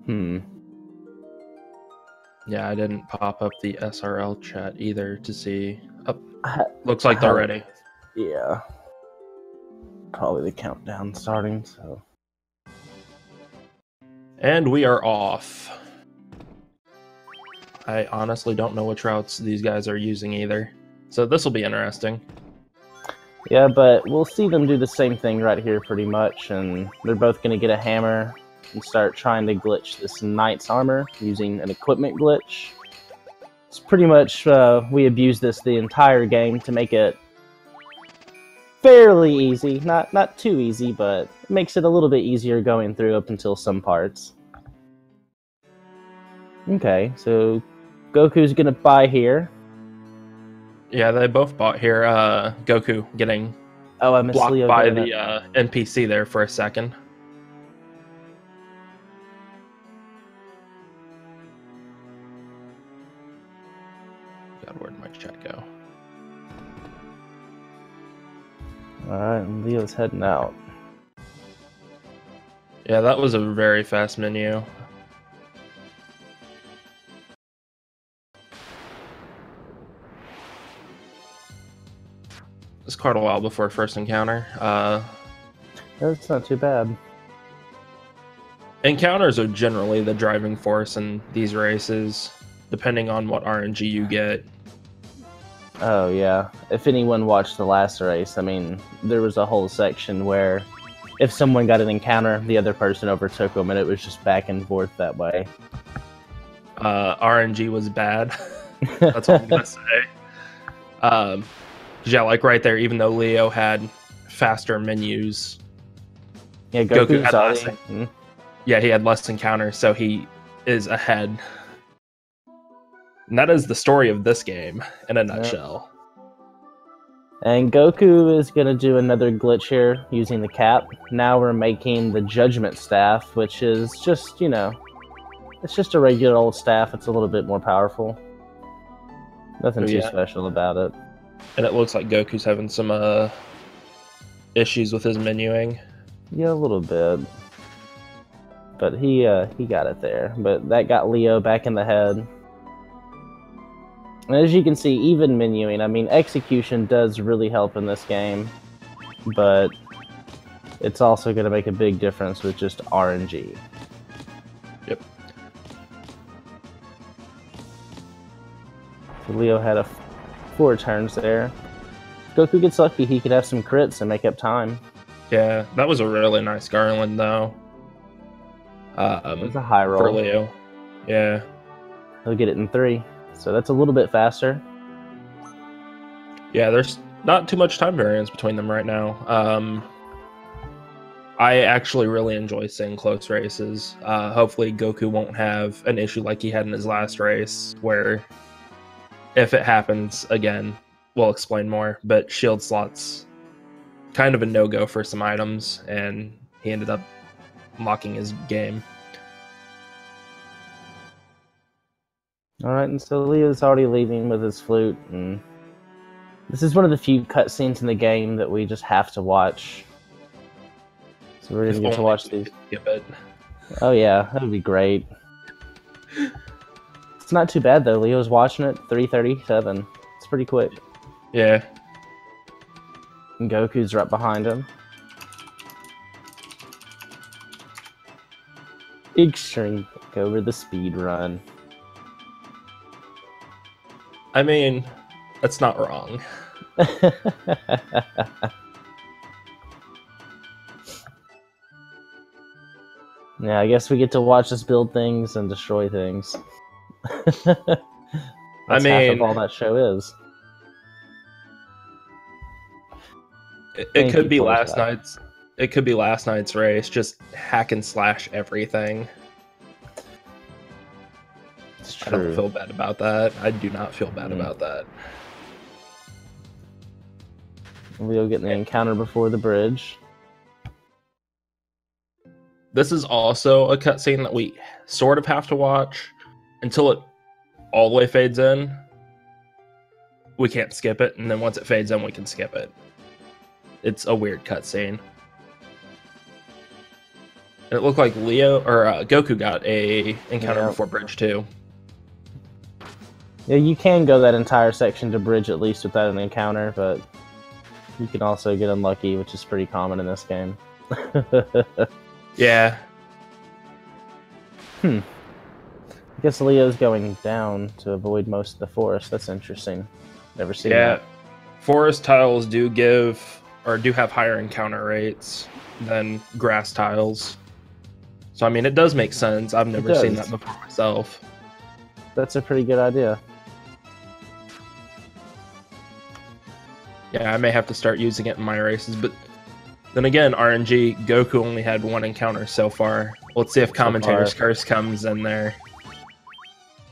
Hmm. Yeah, I didn't pop up the SRL chat either to see. Oh, I, looks like they're ready. Yeah. Probably the countdown starting, so. And we are off. I honestly don't know which routes these guys are using either. So this will be interesting. Yeah, but we'll see them do the same thing right here pretty much, and they're both going to get a hammer and start trying to glitch this knight's armor using an equipment glitch. It's pretty much, we abuse this the entire game to make it fairly easy. Not too easy, but it makes it a little bit easier going through up until some parts. Okay, so Goku's gonna buy here. Yeah, they both bought here. Goku getting I missed blocked Leo by the NPC there for a second. God, where'd my chat go? Alright, and Leo's heading out. Yeah, that was a very fast menu. It's quite a while before first encounter. That's not too bad. Encounters are generally the driving force in these races, depending on what RNG you get. Oh yeah, if anyone watched the last race, I mean, there was a whole section where if someone got an encounter, the other person overtook them, and it was just back and forth that way. RNG was bad. That's all I'm gonna say. Yeah, like right there, even though Leo had faster menus, Yeah, Goku had less. Yeah, he had less encounters, so he is ahead. And that is the story of this game in a nutshell. And Goku is going to do another glitch here using the cap. Now we're making the Judgment Staff, which is just, you know, it's just a regular old staff. It's a little bit more powerful. Nothing too special about it. And it looks like Goku's having some issues with his menuing. Yeah, a little bit. But he got it there. But that got Leo back in the head. And as you can see, even menuing, I mean, execution does really help in this game. But it's also going to make a big difference with just RNG. Yep. So Leo had 4 turns there. Goku gets lucky, he could have some crits and make up time. Yeah, that was a really nice Garland, though. It was a high roll. For Leo. Yeah. He'll get it in 3. So that's a little bit faster. Yeah, there's not too much time variance between them right now. I actually really enjoy seeing close races. Hopefully Goku won't have an issue like he had in his last race, where if it happens again, we'll explain more, but shield slots kind of a no-go for some items, and he ended up locking his game. Alright, and so Leo's already leaving with his flute, and this is one of the few cutscenes in the game that we just have to watch. So we're gonna get to watch these. Skip it. Oh yeah, that would be great. It's not too bad though, Leo's watching it, 3:37. It's pretty quick. Yeah. And Goku's right behind him. Extreme over the speed run. I mean, that's not wrong. Yeah, I guess we get to watch us build things and destroy things. That's half of all that show is. It could be last night's. It could be last night's race. Just hack and slash everything. It's true. I don't feel bad about that. I do not feel bad about that. Leo getting the encounter before the bridge. This is also a cutscene that we sort of have to watch until it all the way fades in. We can't skip it, and then once it fades in, we can skip it. It's a weird cutscene. And it looked like Goku got a encounter before bridge too. Yeah, you can go that entire section to bridge at least without an encounter, but you can also get unlucky, which is pretty common in this game. Yeah. I guess Leo's going down to avoid most of the forest. That's interesting. Never seen that. Forest tiles do have higher encounter rates than grass tiles. So I mean, it does make sense. I've never seen that before myself. That's a pretty good idea. Yeah, I may have to start using it in my races, but then again, RNG, Goku only had one encounter so far. Let's see if Commentator's Curse comes in there.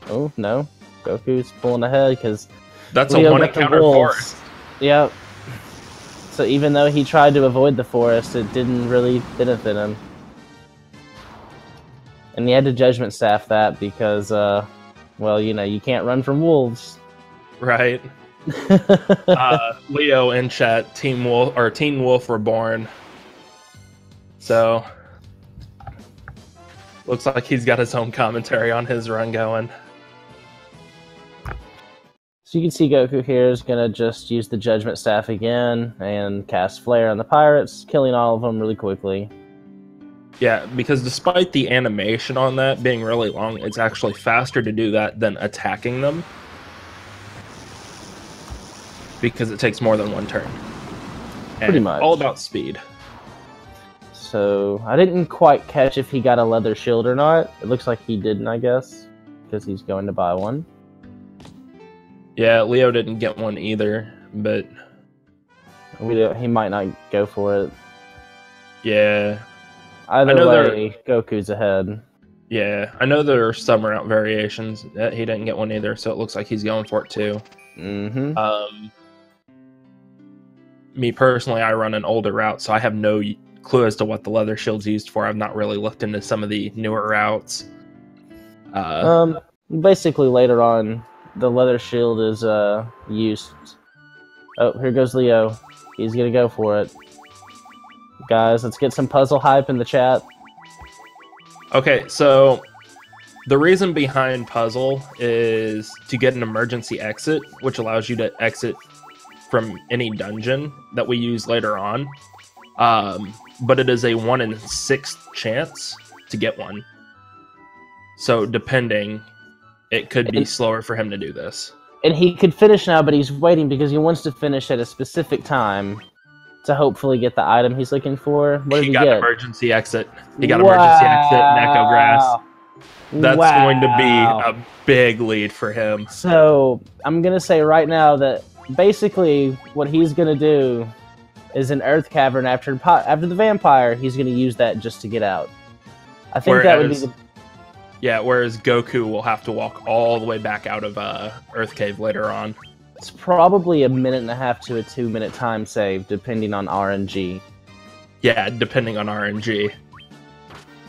Oh, no. Goku's pulling ahead because that's a one encounter forest. Yep. So even though he tried to avoid the forest, it didn't really benefit him. And he had to Judgment Staff that because, well, you know, you can't run from wolves. Right. Leo in chat, Teen Wolf Reborn. So, looks like he's got his own commentary on his run going. So you can see Goku here is going to just use the Judgment Staff again and cast Flare on the pirates, killing all of them really quickly. Yeah, because despite the animation on that being really long, it's actually faster to do that than attacking them. Because it takes more than one turn. And pretty much. All about speed. So, I didn't quite catch if he got a leather shield or not. It looks like he didn't, I guess. Because he's going to buy one. Yeah, Leo didn't get one either, but... he might not go for it. Yeah. Either way, Goku's ahead. Yeah, I know there are some route variations. He didn't get one either, so it looks like he's going for it too. Me personally, I run an older route, so I have no clue as to what the leather shield's used for. I've not really looked into some of the newer routes. Basically, later on, the leather shield is used. Oh, here goes Leo. He's gonna go for it. Guys, let's get some puzzle hype in the chat. Okay, so the reason behind puzzle is to get an emergency exit, which allows you to exit from any dungeon that we use later on. But it is a 1 in 6 chance to get one. So depending, it could be slower for him to do this. And he could finish now, but he's waiting because he wants to finish at a specific time to hopefully get the item he's looking for. What did he get? An emergency exit. He got emergency exit and Echo Grass. That's going to be a big lead for him. So I'm going to say right now that basically what he's going to do is an Earth Cavern after the vampire. He's going to use that just to get out. I think that would be the... Yeah, whereas Goku will have to walk all the way back out of Earth Cave later on. It's probably a 1.5 to a 2-minute time save, depending on RNG. Yeah, depending on RNG.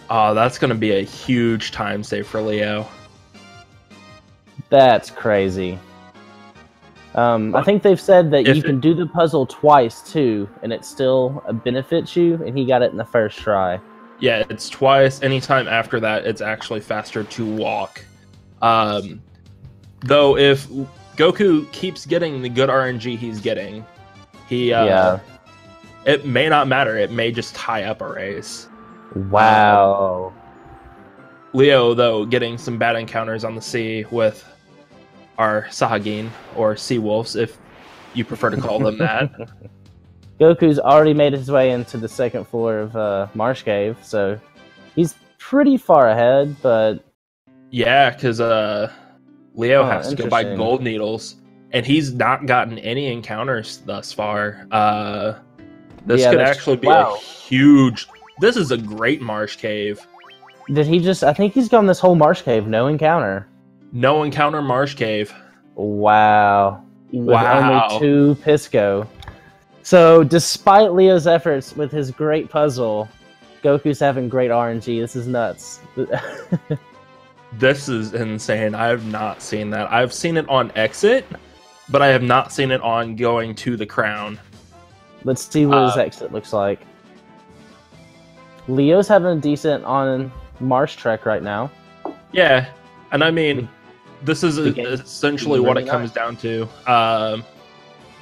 Oh, that's going to be a huge time save for Leo. That's crazy. I think they've said that you can do the puzzle twice, too, and it still benefits you, and he got it in the first try. Yeah, it's twice. Anytime after that, it's actually faster to walk. Though, if Goku keeps getting the good RNG he's getting, it may not matter. It may just tie up a race. Wow. Leo, though, getting some bad encounters on the sea with our Sahagin, or Sea Wolves, if you prefer to call them that. Goku's already made his way into the second floor of Marsh Cave, so he's pretty far ahead, but... Yeah, because Leo has to go buy gold needles, and he's not gotten any encounters thus far. This could actually be a huge... This is a great Marsh Cave. Did he just... I think he's gone this whole Marsh Cave, no encounter. No encounter Marsh Cave. Wow. With only 2 Pisco. So, despite Leo's efforts with his great puzzle, Goku's having great RNG. This is nuts. This is insane. I have not seen that. I've seen it on Exit, but I have not seen it on going to the Crown. Let's see what his exit looks like. Leo's having a decent on Marsh Trek right now. Yeah, and I mean, this is essentially what really it comes down to.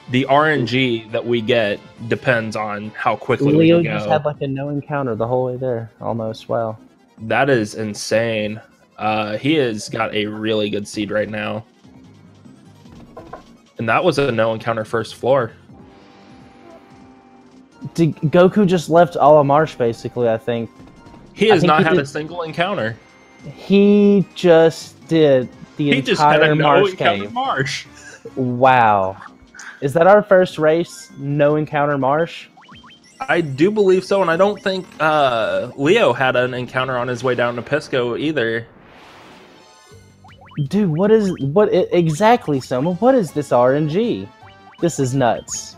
The RNG that we get depends on how quickly Leo we can just go. had like a no encounter the whole way there, almost. Wow. That is insane. He has got a really good seed right now. And that was a no encounter first floor. Goku just left a la Marsh, basically, I think. He has not had a single encounter. He just did the entire just had a Marsh cave. Marsh. Wow. Is that our first race, no encounter Marsh? I do believe so, and I don't think Leo had an encounter on his way down to Pisco either. Dude, exactly, Soma? What is this RNG? This is nuts.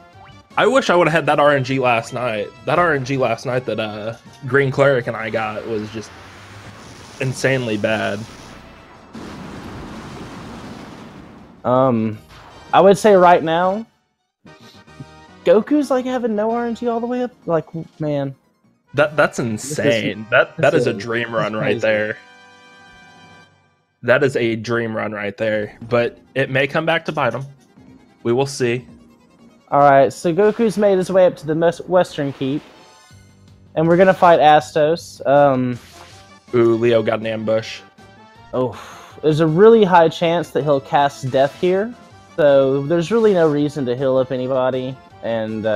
I wish I would have had that RNG last night. That RNG last night that Green Cleric and I got was just insanely bad. I would say right now, Goku's like having no RNG all the way up. Like, man, that's insane. That is a dream run right there. That is a dream run right there. But it may come back to bite him. We will see. All right, so Goku's made his way up to the Western Keep, and we're gonna fight Astos. Ooh, Leo got an ambush. Oh, there's a really high chance that he'll cast Death here, so there's really no reason to heal up anybody, and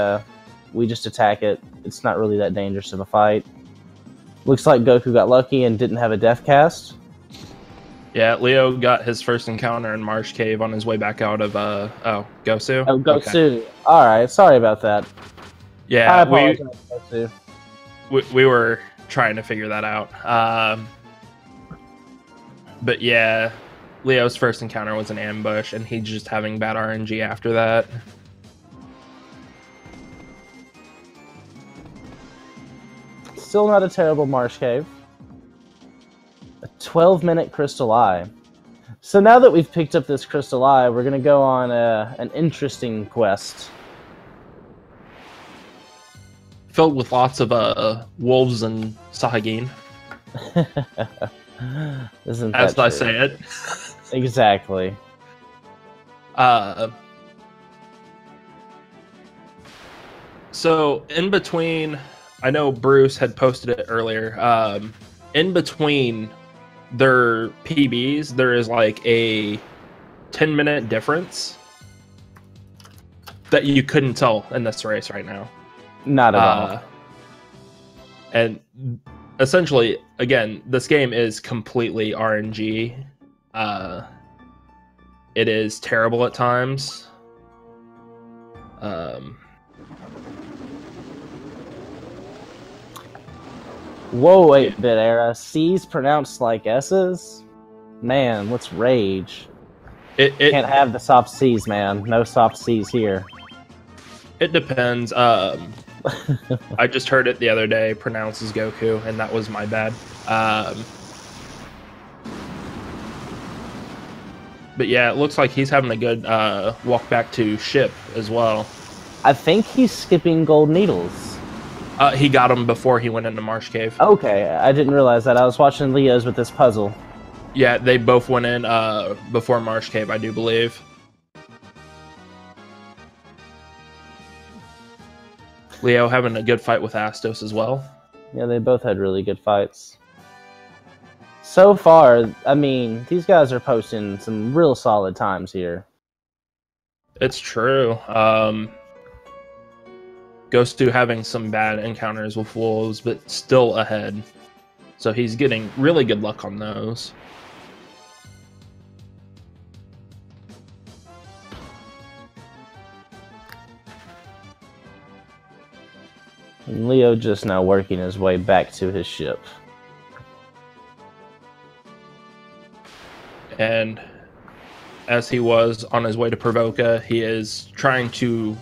we just attack it. It's not really that dangerous of a fight. Looks like Goku got lucky and didn't have a Death cast. Yeah, Leo got his first encounter in Marsh Cave on his way back out of, Gosu? Oh, Gosu. Okay. Alright, sorry about that. Yeah, I apologize, Gosu. We were trying to figure that out. But yeah, Leo's first encounter was an ambush, and he's just having bad RNG after that. Still not a terrible Marsh Cave. A 12-minute Crystal Eye. So now that we've picked up this Crystal Eye, we're going to go on an interesting quest. Filled with lots of wolves and Sahagin. Isn't As that I true? say it. Exactly. So, in between, I know Bruce had posted it earlier, in between their PBs, there is like a 10-minute difference that you couldn't tell in this race right now. Not at all. And essentially, again, this game is completely RNG. It is terrible at times. Whoa, wait a bit, Era. C's pronounced like S's? Man, let's rage. Can't have the soft C's, man. No soft C's here. It depends. I just heard it the other day, pronounced as Goku, and that was my bad. But yeah, it looks like he's having a good walk back to ship as well. I think he's skipping gold needles. He got him before he went into Marsh Cave. Okay, I didn't realize that. I was watching Leo's with this puzzle. Yeah, they both went in before Marsh Cave, I do believe. Leo having a good fight with Astos as well. Yeah, they both had really good fights. So far, I mean, these guys are posting some real solid times here. It's true. Goes to having some bad encounters with wolves, but still ahead. So he's getting really good luck on those. And Leo just now working his way back to his ship. And as he was on his way to Provoca, he is trying to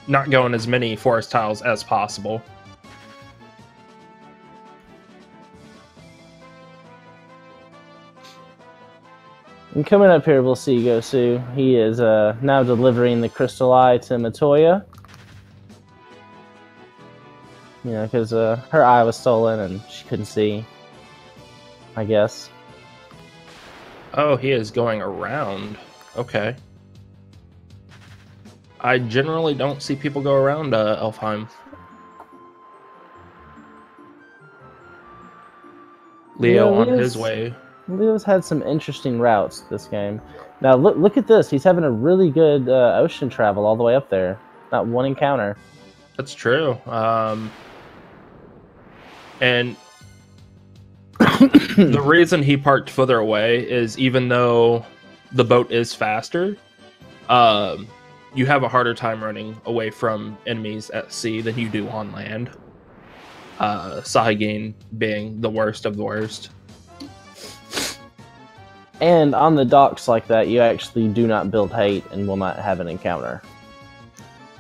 not go in as many forest tiles as possible. And coming up here, we'll see Gosu. He is now delivering the Crystal Eye to Matoya. You know, because her eye was stolen and she couldn't see, I guess. Oh, he is going around. Okay. I generally don't see people go around Elfheim. Leo on his way. Leo's had some interesting routes this game. Now look at this. He's having a really good ocean travel all the way up there. Not one encounter. That's true. And the reason he parked further away is even though the boat is faster, you have a harder time running away from enemies at sea than you do on land. Sahagin being the worst of the worst. And on the docks like that, you actually do not build hate and will not have an encounter.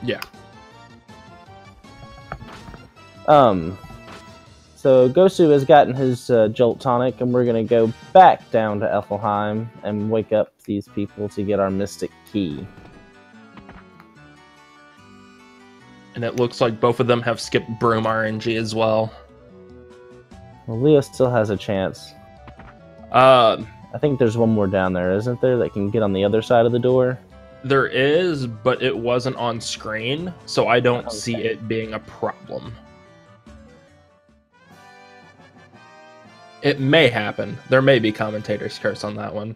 Yeah. So Gosu has gotten his Jolt Tonic, and we're going to go back down to Elfheim and wake up these people to get our Mystic Key. And it looks like both of them have skipped Broom RNG as well. Well, Leo still has a chance. I think there's one more down there, isn't there, that can get on the other side of the door? There is, but it wasn't on screen, so I don't see it being a problem. It may happen. There may be commentator's curse on that one.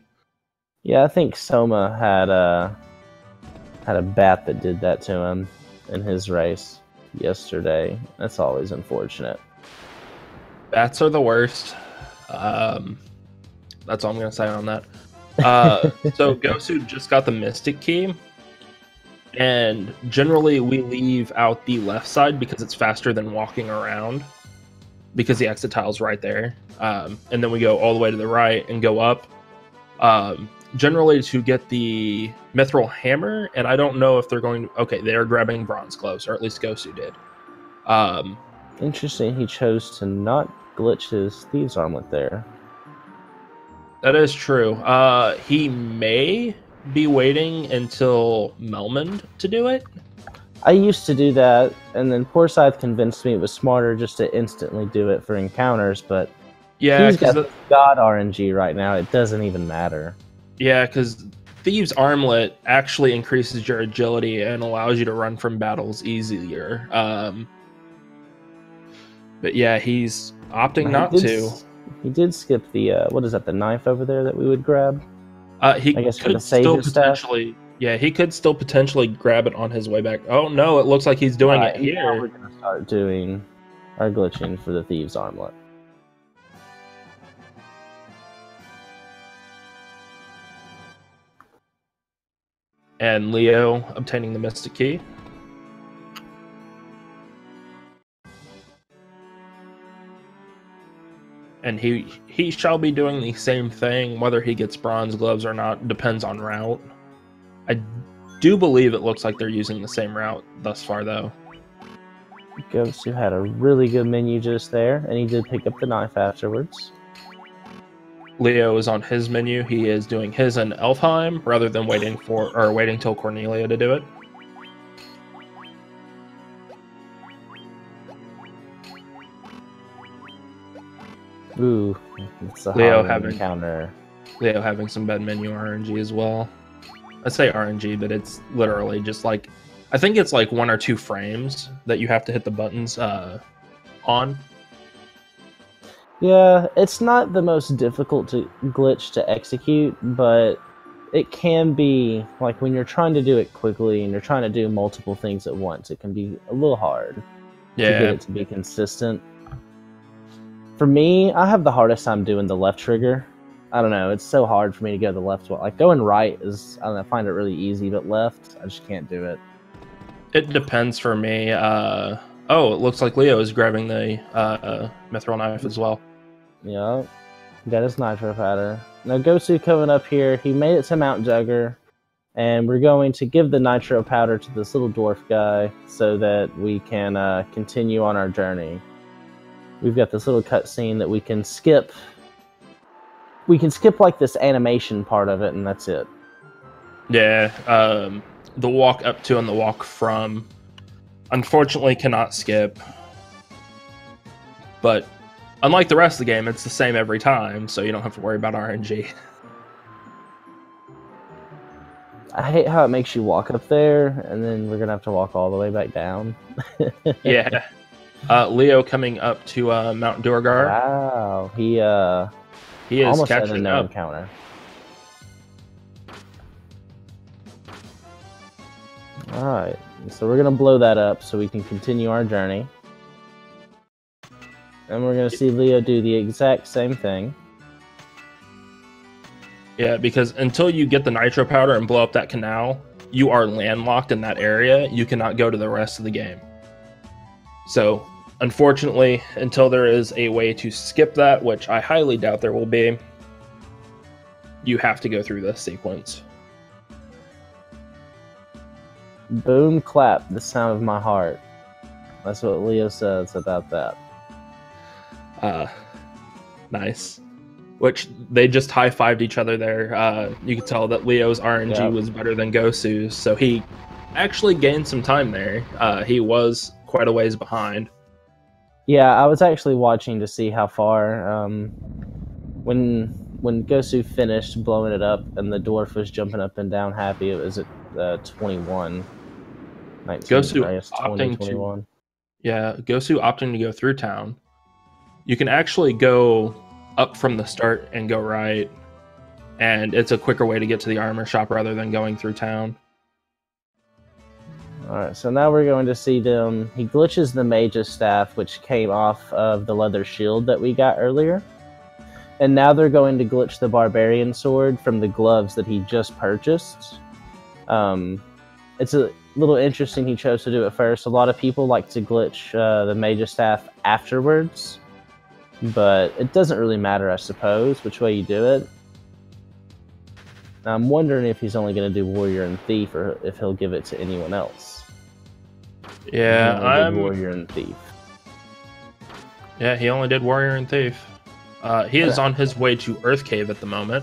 Yeah, I think Soma had a bat that did that to him in his race yesterday. That's always unfortunate. Bats are the worst. That's all I'm going to say on that. So Gosu just got the Mystic Key. And generally we leave out the left side because it's faster than walking around. Because the exit tile's right there. And then we go all the way to the right and go up. Generally to get the Mithril Hammer, and I don't know if they're going to... Okay, they're grabbing Bronze Gloves, or at least Gosu did. Interesting, he chose to not glitch his Thieves' Armlet there. That is true. He may be waiting until Melmond to do it. I used to do that, and then Poor Scythe convinced me it was smarter just to instantly do it for encounters, but yeah, he's got God RNG right now, it doesn't even matter. Yeah, because Thieves' Armlet actually increases your agility and allows you to run from battles easier. But yeah, he's opting not to. He did skip the, what is that, the knife over there that we would grab? He I guess could still potentially... Yeah, he could still potentially grab it on his way back. Oh no, it looks like he's doing it here. Now we're going to start doing our glitching for the Thieves' Armlet. And Leo obtaining the Mystic Key. And he shall be doing the same thing, whether he gets Bronze Gloves or not, depends on route. I do believe it looks like they're using the same route thus far, though. Gosu had a really good menu just there, and he did pick up the knife afterwards. Leo is on his menu. He is doing his in Elfheim rather than waiting till Cornelia to do it. Ooh, it's a Leo hard encounter. Leo having some bad menu RNG as well. I say RNG, but it's literally just like, I think it's like 1 or 2 frames that you have to hit the buttons on. Yeah, it's not the most difficult to glitch to execute, but it can be, like when you're trying to do it quickly and you're trying to do multiple things at once, it can be a little hard to get it to be consistent. For me, I have the hardest time doing the left trigger. I don't know, it's so hard for me to go the left one. Like, going right is, I don't know, I find it really easy, but left, I just can't do it. It depends for me. Oh, it looks like Leo is grabbing the Mithril Knife as well. Yeah, got his Nitro Powder. Now, Gosu coming up here, he made it to Mount Duggar, and we're going to give the Nitro Powder to this little dwarf guy so that we can continue on our journey. We've got this little cutscene that we can skip. We can skip like this animation part of it, and that's it. Yeah, the walk up to and the walk from, unfortunately, cannot skip. But unlike the rest of the game, it's the same every time, so you don't have to worry about RNG. I hate how it makes you walk up there, and then we're gonna have to walk all the way back down. Yeah. Leo coming up to Mount Duergar. Wow, he is almost had a catching no up. encounter. Alright, so we're gonna blow that up so we can continue our journey. And we're gonna see Leo do the exact same thing. Yeah, because until you get the nitro powder and blow up that canal, you are landlocked in that area. You cannot go to the rest of the game. So, unfortunately, until there is a way to skip that, which I highly doubt there will be, you have to go through this sequence. Boom, clap, the sound of my heart. That's what Leo says about that. Nice. Which, they just high-fived each other there. You could tell that Leo's RNG was better than Gosu's, so he actually gained some time there. He was quite a ways behind. Yeah, I was actually watching to see how far. When Gosu finished blowing it up and the dwarf was jumping up and down happy, it was at 21. 19, Gosu I guess 20, 21. Yeah, Gosu opting to go through town. You can actually go up from the start and go right, and it's a quicker way to get to the armor shop rather than going through town. Alright, so now we're going to see them. He glitches the mage's staff, which came off of the leather shield that we got earlier. And now they're going to glitch the barbarian sword from the gloves that he just purchased. It's a little interesting he chose to do it first. A lot of people like to glitch the mage's staff afterwards. But it doesn't really matter, I suppose, which way you do it. Now, I'm wondering if he's only going to do Warrior and Thief, or if he'll give it to anyone else. Yeah, I'm Warrior and Thief. Yeah, he only did Warrior and Thief. He is on his way to Earth Cave at the moment.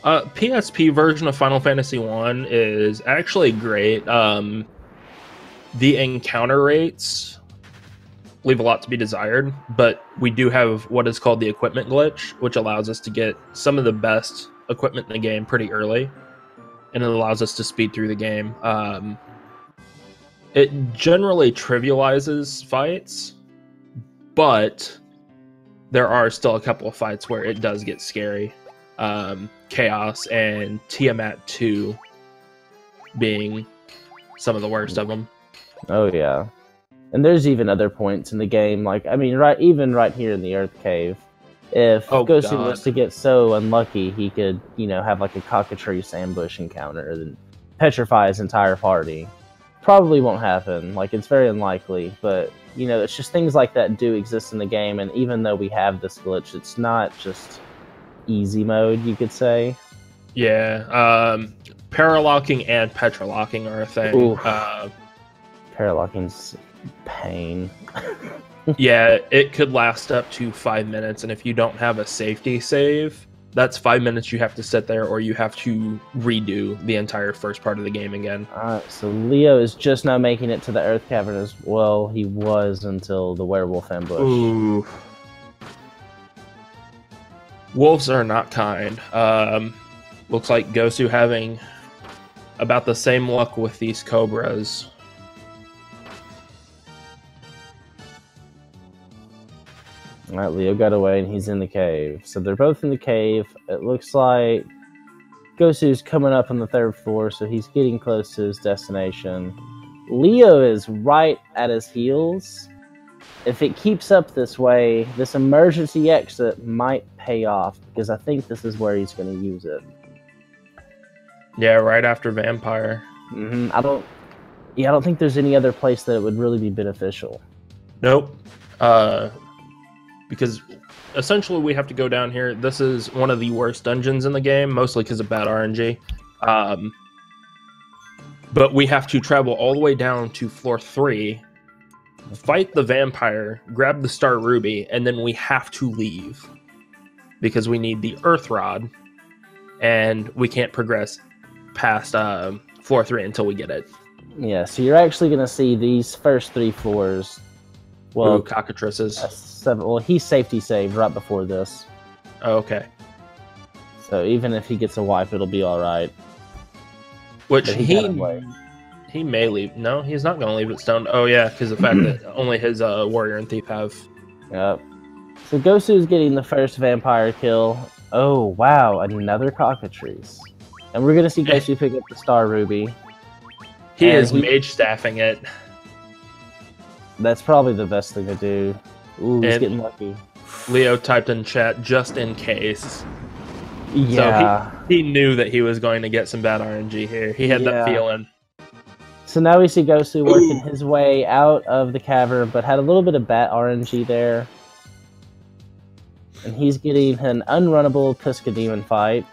PSP version of Final Fantasy 1 is actually great. The encounter rates leave a lot to be desired, but we do have what is called the equipment glitch, which allows us to get some of the best equipment in the game pretty early, and it allows us to speed through the game. It generally trivializes fights, but there are still a couple of fights where it does get scary. Chaos and Tiamat 2 being some of the worst of them. Oh yeah. And there's even other points in the game, like, I mean, even right here in the Earth Cave, if Gosu was to get so unlucky, he could, have like a cockatrice ambush encounter and petrify his entire party. Probably won't happen, like, it's very unlikely, but, it's just things like that do exist in the game, and even though we have this glitch, it's not just easy mode, you could say. Yeah, paralocking and petrolocking are a thing. Paralocking's pain. Yeah, it could last up to 5 minutes, and if you don't have a safety save, that's 5 minutes you have to sit there, or you have to redo the entire first part of the game again. Alright, so Leo is just now making it to the Earth Cavern as well. He was until the werewolf ambush. Ooh. Wolves are not kind. Looks like Gosu having about the same luck with these cobras. Alright, Leo got away and he's in the cave. So they're both in the cave. It looks like Gosu's coming up on the 3rd floor, so he's getting close to his destination. Leo is right at his heels. If it keeps up this way, this emergency exit might pay off, because I think this is where he's going to use it. Yeah, right after Vampire. I don't think there's any other place that it would really be beneficial. Nope. Because essentially we have to go down here. This is one of the worst dungeons in the game, mostly because of bad RNG. But we have to travel all the way down to floor 3, fight the vampire, grab the Star Ruby, and then we have to leave. Because we need the Earth Rod, and we can't progress past floor 3 until we get it. Yeah, so you're actually going to see these first 3 floors Well, cockatrices. Well, he safety saved right before this. Oh, okay. So even if he gets a wipe, it'll be all right. Which he may leave. No, he's not going to leave it stoned. Oh yeah, because the fact that only his warrior and thief have. Yep. So Gosu's getting the first vampire kill. Oh wow, another cockatrice, and we're gonna see Gosu pick up the Star Ruby. He is mage staffing it. That's probably the best thing to do. Ooh, he's getting lucky. Leo typed in chat just in case. Yeah. So he knew that he was going to get some bad RNG here. He had that feeling. So now we see Gosu working his way out of the cavern, but had a little bit of bat RNG there. And he's getting an unrunnable Kuska Demon fight.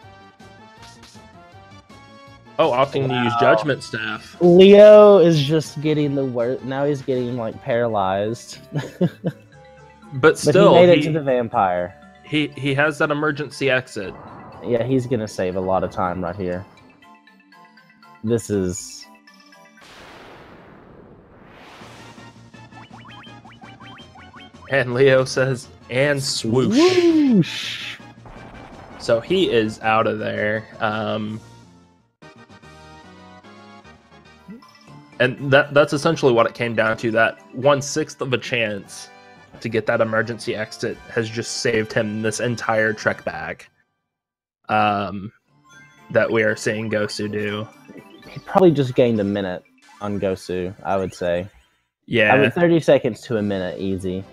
Oh, opting to use Judgment Staff. Leo is just getting the worst. Now he's getting, like, paralyzed. But still, he made it to the vampire. He has that emergency exit. Yeah, he's going to save a lot of time right here. This is... And Leo says, and swoosh. Swoosh. So he is out of there. And that's essentially what it came down to. That 1/6 of a chance to get that emergency exit has just saved him this entire trek back. That we are seeing Gosu do. He probably just gained a minute on Gosu, I would say. Yeah. I mean, 30 seconds to a minute, easy.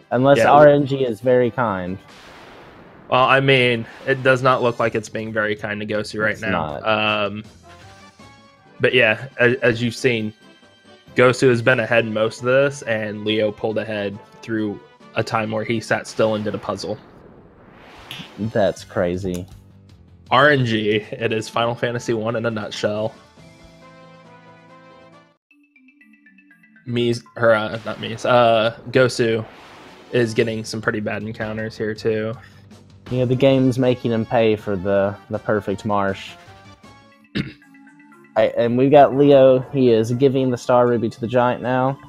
Unless RNG is very kind. Well, I mean, it does not look like it's being very kind to Gosu right now. Not. But yeah, as you've seen, Gosu has been ahead in most of this, and Leo pulled ahead through a time where he sat still and did a puzzle. That's crazy. RNG, it is Final Fantasy 1 in a nutshell. Gosu is getting some pretty bad encounters here too. Yeah, the game's making him pay for the perfect marsh. And we've got Leo. He is giving the Star Ruby to the Giant now.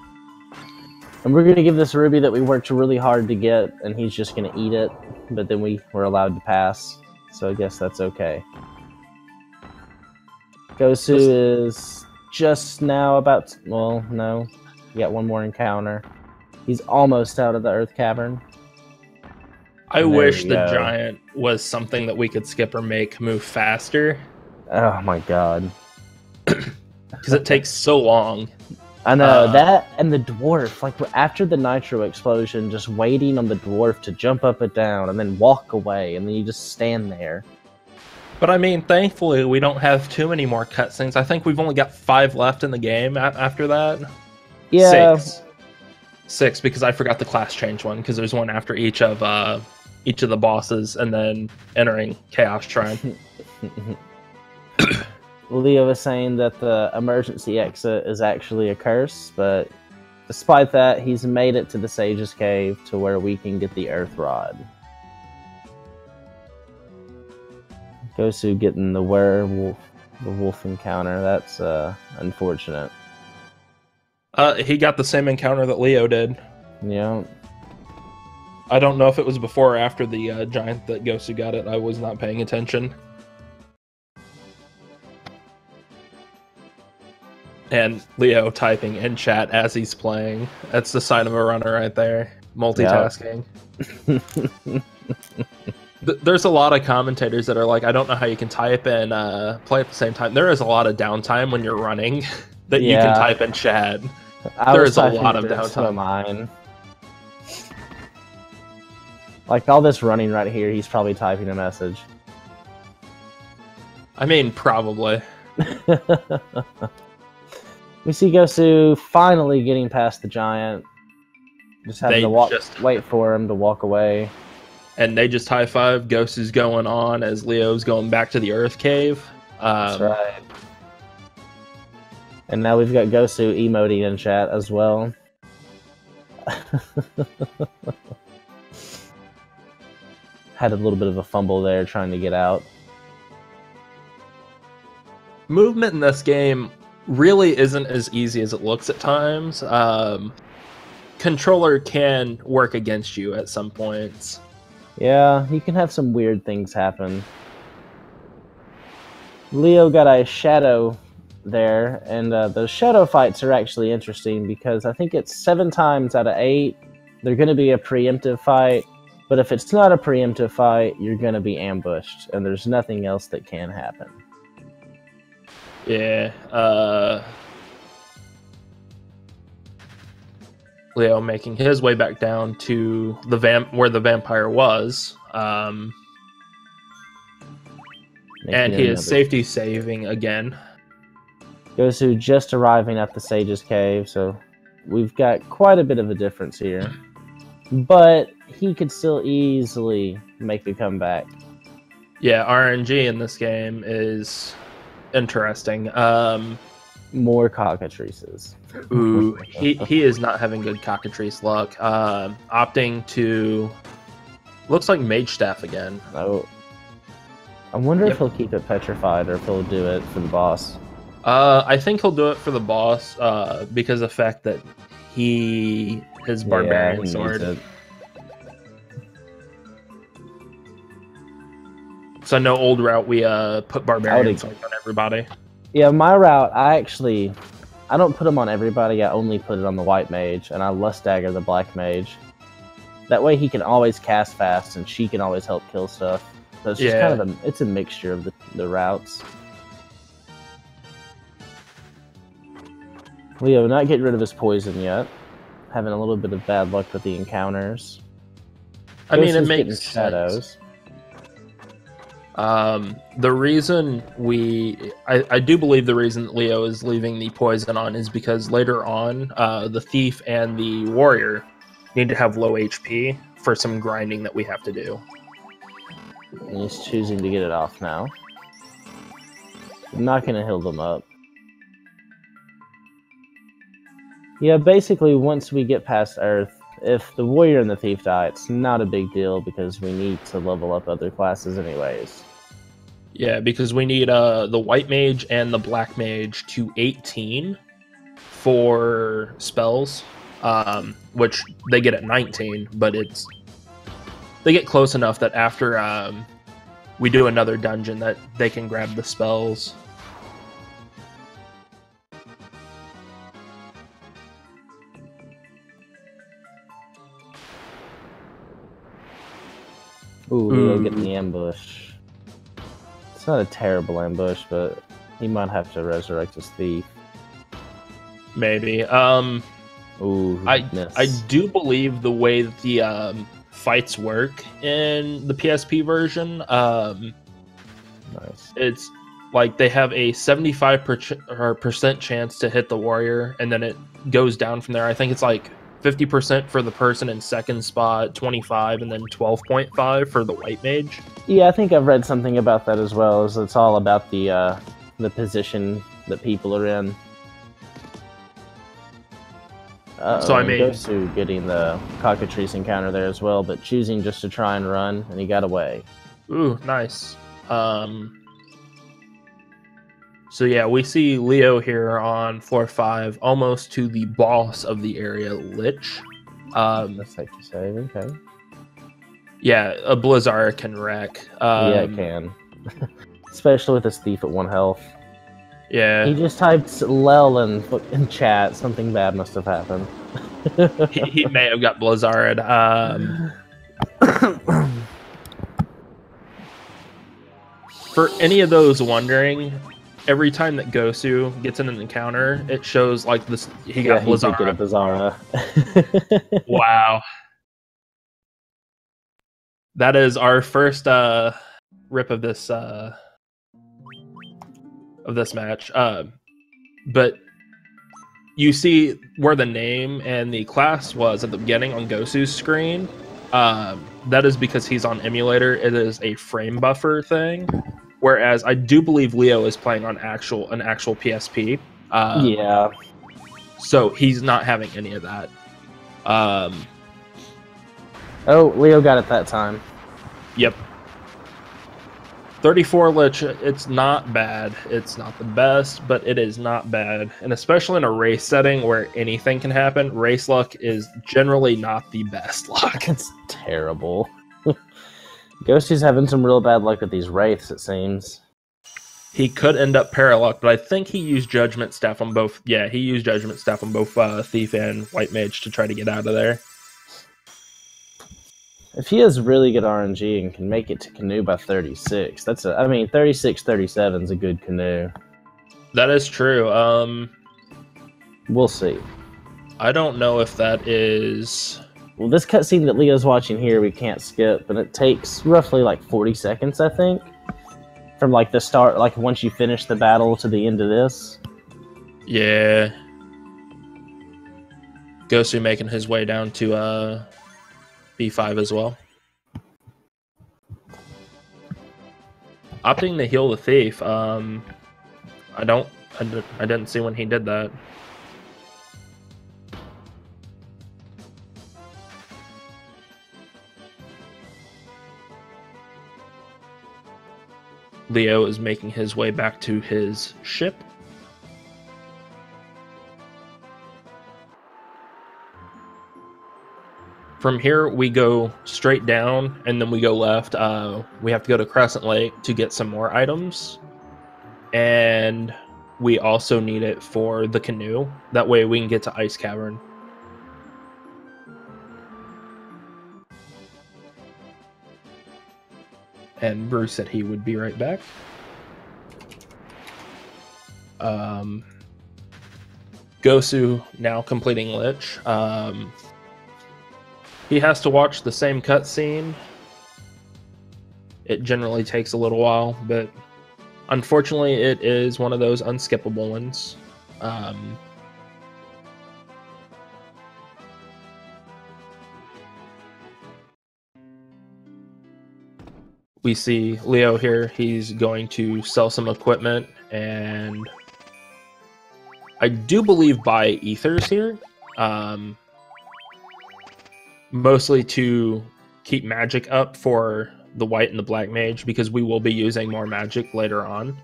And we're going to give this Ruby that we worked really hard to get, and he's just going to eat it. But then we were allowed to pass, so I guess that's okay. Gosu is just now about... well, no. We got one more encounter. He's almost out of the Earth Cavern. I wish the Giant was something that we could skip or make move faster. Oh my god. Because it takes so long. I know, that and the dwarf, like after the nitro explosion, just waiting on the dwarf to jump up and down and then walk away, and then you just stand there. But I mean, thankfully, we don't have too many more cutscenes. I think we've only got 5 left in the game after that. Yeah. 6, because I forgot the class change one, because there's one after each of the bosses, and then entering Chaos Shrine. Leo was saying that the emergency exit is actually a curse, but despite that, he's made it to the Sage's Cave to where we can get the Earth Rod. Gosu getting the wolf encounter. That's unfortunate. He got the same encounter that Leo did. Yeah. I don't know if it was before or after the Giant that Gosu got it. I was not paying attention. And Leo typing in chat as he's playing. That's the sign of a runner right there. Multitasking. Yep. There's a lot of commentators that are like, I don't know how you can type and play at the same time. There is a lot of downtime when you're running that you can type in chat. There is a lot of downtime. Like all this running right here, he's probably typing a message. I mean, probably. We see Gosu finally getting past the Giant. Just having to wait for him to walk away. And they just high-five. Gosu's going on as Leo's going back to the Earth Cave. That's right. And now we've got Gosu emoting in chat as well. Had a little bit of a fumble there trying to get out. Movement in this game really isn't as easy as it looks at times. controller can work against you at some points. Yeah, you can have some weird things happen. Leo got a shadow there, and those shadow fights are actually interesting because I think it's 7 times out of 8 they're going to be a preemptive fight, but if it's not a preemptive fight, you're going to be ambushed, and there's nothing else that can happen. Yeah, Leo making his way back down to the where the vampire was, and he is safety saving again. Gosu just arriving at the Sage's Cave, so we've got quite a bit of a difference here. But he could still easily make a comeback. Yeah, RNG in this game is interesting. More cockatrices. Ooh, he is not having good cockatrice luck. Opting to... Looks like Mage Staff again. Oh. I wonder if he'll keep it petrified or if he'll do it for the boss. I think he'll do it for the boss because of the fact that his barbarian sword. So I know old route we put barbarian sword on everybody. Yeah, my route I don't put them on everybody. I only put it on the white mage, and I lust dagger the black mage. That way he can always cast fast, and she can always help kill stuff. So it's just kind of it's a mixture of the routes. Leo not getting rid of his poison yet. Having a little bit of bad luck with the encounters. I mean, it makes shadows. The reason I do believe the reason that Leo is leaving the poison on is because later on, the thief and the warrior need to have low HP for some grinding that we have to do. And he's choosing to get it off now. I'm not going to heal them up. Yeah, basically, once we get past Earth, if the warrior and the thief die, it's not a big deal because we need to level up other classes anyways. Yeah, because we need the white mage and the black mage to 18 for spells, which they get at 19, but they get close enough that after we do another dungeon that they can grab the spells. Ooh, Leo getting the ambush. It's not a terrible ambush, but he might have to resurrect his thief. Maybe. Ooh, I do believe the way that the fights work in the PSP version, nice. It's like they have a 75% chance to hit the warrior, and then it goes down from there. I think it's like 50% for the person in second spot, 25, and then 12.5 for the white mage. Yeah, I think I've read something about that as well. Is it's all about the position that people are in. So I mean, Gosu getting the cockatrice encounter there as well, but choosing just to try and run, and he got away. Ooh, nice. So yeah, we see Leo here on floor 5, almost to the boss of the area, Lich. That's safe to say, okay. Yeah, a Blizzard can wreck. Yeah, it can. Especially with his thief at 1 health. Yeah. He just typed Lel in chat. Something bad must have happened. he may have got Blizzard. For any of those wondering, every time that Gosu gets in an encounter, it shows like this. He got Blizzard. He did get a Bizarra. Wow. That is our first rip of this match. But you see where the name and the class was at the beginning on Gosu's screen. That is because he's on emulator. It is a frame buffer thing. Whereas I do believe Leo is playing on an actual PSP. Yeah. So he's not having any of that. Oh, Leo got it that time. Yep. 34 Lich, it's not bad. It's not the best, but it is not bad. And especially in a race setting where anything can happen, race luck is generally not the best luck. It's terrible. Ghosty's having some real bad luck with these wraiths, it seems. He could end up paraluck, but I think he used Judgment Staff on both. Yeah, he used Judgment Staff on both Thief and White Mage to try to get out of there. If he has really good RNG and can make it to canoe by 36, that's a, I mean, 36, 37 is a good canoe. That is true. We'll see. I don't know if that is... Well, this cutscene that Leo's watching here, we can't skip, and it takes roughly like 40 seconds, I think. From like the start, like once you finish the battle to the end of this. Yeah. Gosu making his way down to B5 as well. Opting to heal the thief. I didn't see when he did that. Leo is making his way back to his ship. From here, we go straight down, and then we go left. We have to go to Crescent Lake to get some more items. And we also need it for the canoe. That way we can get to Ice Cavern. And Bruce said he would be right back. Gosu now completing Lich. He has to watch the same cutscene. It generally takes a little while, but unfortunately it is one of those unskippable ones. We see Leo here. He's going to sell some equipment and I do believe buy ethers here. Mostly to keep magic up for the white and the black mage because we will be using more magic later on.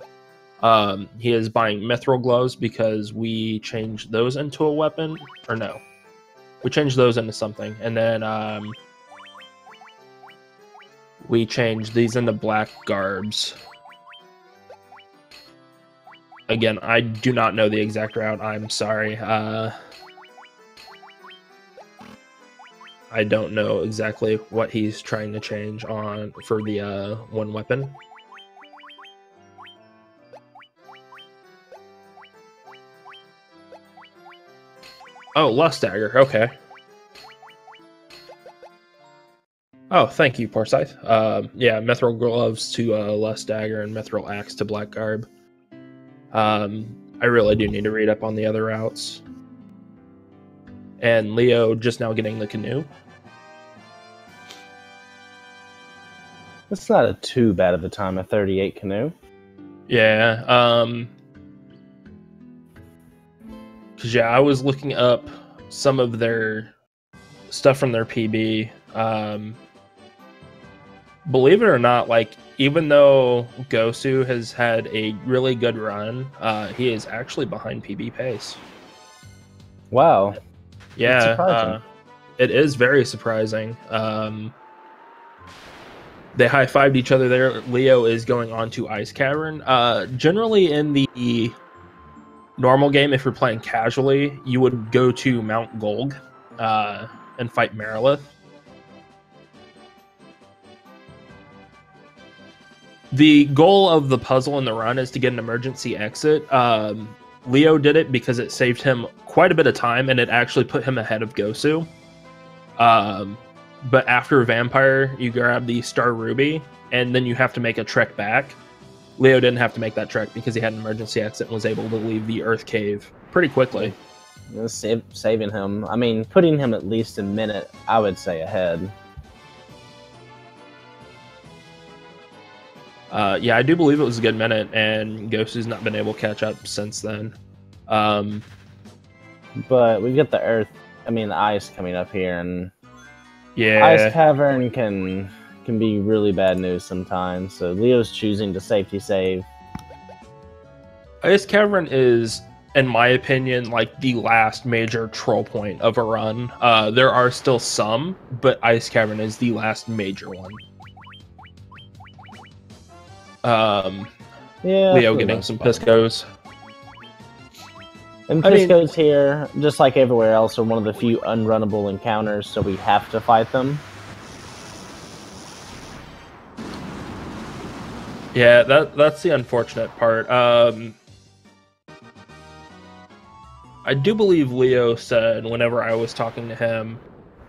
He is buying mithril gloves because we changed those into a weapon. Or no. We changed those into something. And then we changed these into black garbs. Again, I do not know the exact route. I'm sorry. I don't know exactly what he's trying to change on for the one weapon. Oh, Lust Dagger. Okay. Oh, thank you, Forsyth. Yeah, Mithril Gloves to Lust Dagger and Mithril Axe to Black Garb. I really do need to read up on the other routes. And Leo just now getting the canoe. It's not too bad of a time, a 38 canoe. Yeah, because yeah, I was looking up some of their stuff from their PB. Believe it or not, like, even though Gosu has had a really good run, he is actually behind PB pace. Wow. Yeah, it is very surprising. They high-fived each other there. Leo is going on to Ice Cavern. Generally in the normal game, if you're playing casually, you would go to Mount Golg and fight Marilith. The goal of the puzzle in the run is to get an emergency exit. Leo did it because it saved him quite a bit of time, and it actually put him ahead of Gosu. But after Vampire, you grab the Star Ruby, and then you have to make a trek back. Leo didn't have to make that trek because he had an emergency exit and was able to leave the Earth Cave pretty quickly. Saving him. I mean, putting him at least a minute, I would say, ahead. Yeah, I do believe it was a good minute, and Gosu's not been able to catch up since then. But we've got the ice coming up here, and yeah, Ice Cavern can can be really bad news sometimes. So Leo's choosing to safety save. Ice Cavern is, in my opinion, like the last major troll point of a run. There are still some, but Ice Cavern is the last major one. Yeah, Leo getting some Piscos. And Piscos here, just like everywhere else, are one of the few unrunnable encounters, so we have to fight them. Yeah, that's the unfortunate part. I do believe Leo said, whenever I was talking to him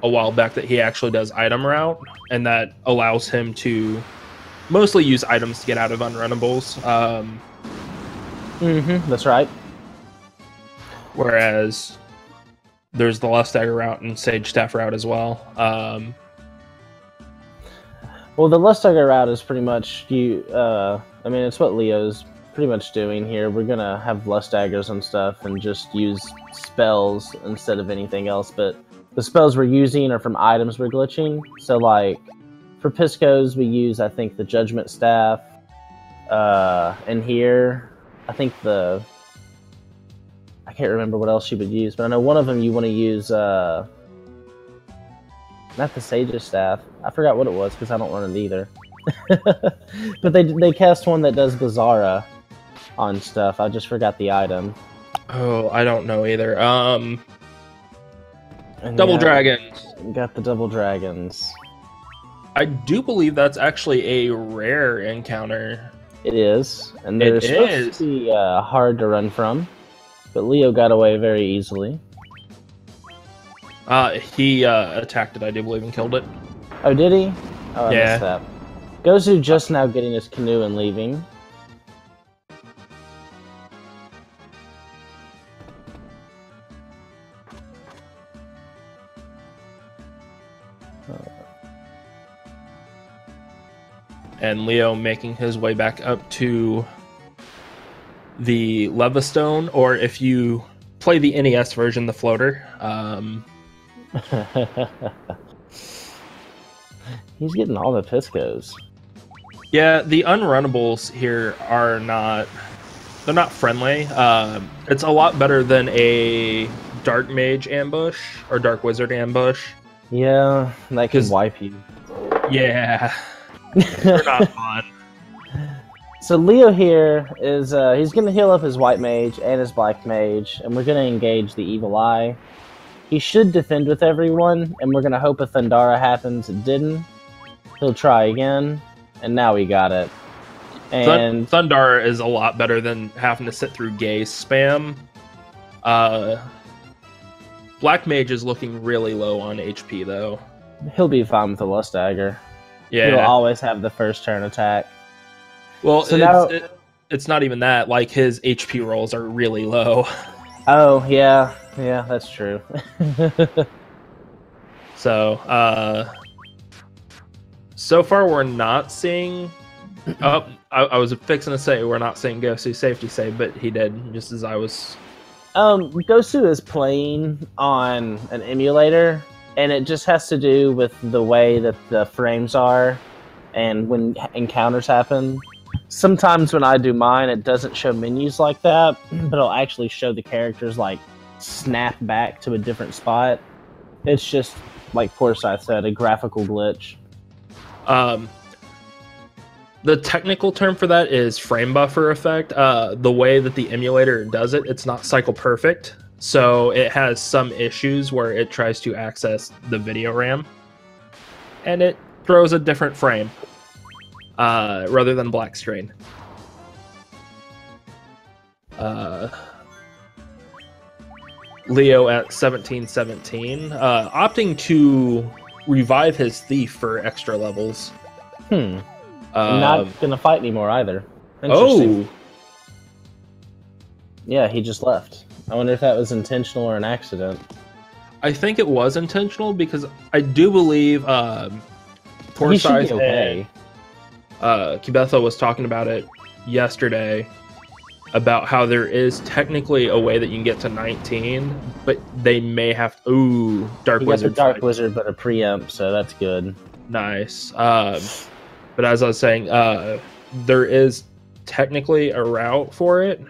a while back, that he actually does item route, and that allows him to mostly use items to get out of unrunnables. That's right. Whereas there's the Lust Dagger route and Sage Staff route as well. Well, the Lust Dagger route is pretty much I mean, it's what Leo's pretty much doing here. We're gonna have Lust Daggers and stuff and just use spells instead of anything else, but the spells we're using are from items we're glitching. So, like, for Piscos, we use, I think, the Judgment Staff. And here, I think I can't remember what else you would use, but I know one of them you want to use, not the Sage's Staff. I forgot what it was, because I don't run it either. But they cast one that does Bizarra on stuff. I just forgot the item. Oh, I don't know either. Double Dragons. Got the Double Dragons. I do believe that's actually a rare encounter. It is, and they're supposed to be hard to run from, but Leo got away very easily. He attacked it, I do believe, and killed it. Oh, did he? Oh, I yeah. missed that. Gozu just now getting his canoe and leaving. And Leo making his way back up to the Levistone, or if you play the NES version, the floater. He's getting all the Piscos. Yeah, the unrunnables here are they're not friendly. It's a lot better than a Dark Mage ambush or Dark Wizard ambush. Yeah, that can wipe you. Yeah. They're not fun. So Leo here is, he's going to heal up his White Mage and his Black Mage, and we're going to engage the Evil Eye. He should defend with everyone, and we're going to hope a Thundara happens. It didn't. He'll try again, and now he got it. And Thundara is a lot better than having to sit through Gaze spam. Black Mage is looking really low on HP, though. He'll be fine with the Lust Dagger. Yeah. He'll always have the first turn attack. Well, so it's not even that. Like, his HP rolls are really low. Oh, yeah. Yeah, that's true. So, so far we're not seeing... Oh, I was fixing to say we're not seeing Gosu safety save, but he did, just as I was... Gosu is playing on an emulator, and it just has to do with the way that the frames are and when encounters happen. Sometimes when I do mine, it doesn't show menus like that, but it'll actually show the characters, like, snap back to a different spot. It's just, like Forsyth said, a graphical glitch. The technical term for that is frame buffer effect. The way that the emulator does it, it's not cycle perfect. So it has some issues where it tries to access the video RAM, and it throws a different frame rather than black screen. Leo at 1717, opting to revive his thief for extra levels. Not gonna fight anymore either. Oh! Yeah, he just left. I wonder if that was intentional or an accident. I think it was intentional, because I do believe Forsyth and Kibetha was talking about it yesterday, about how there is technically a way that you can get to 19, but they may have... Ooh, Dark Wizard. Dark Wizard, but a preempt, so that's good. Nice. But as I was saying, there is technically a route for it,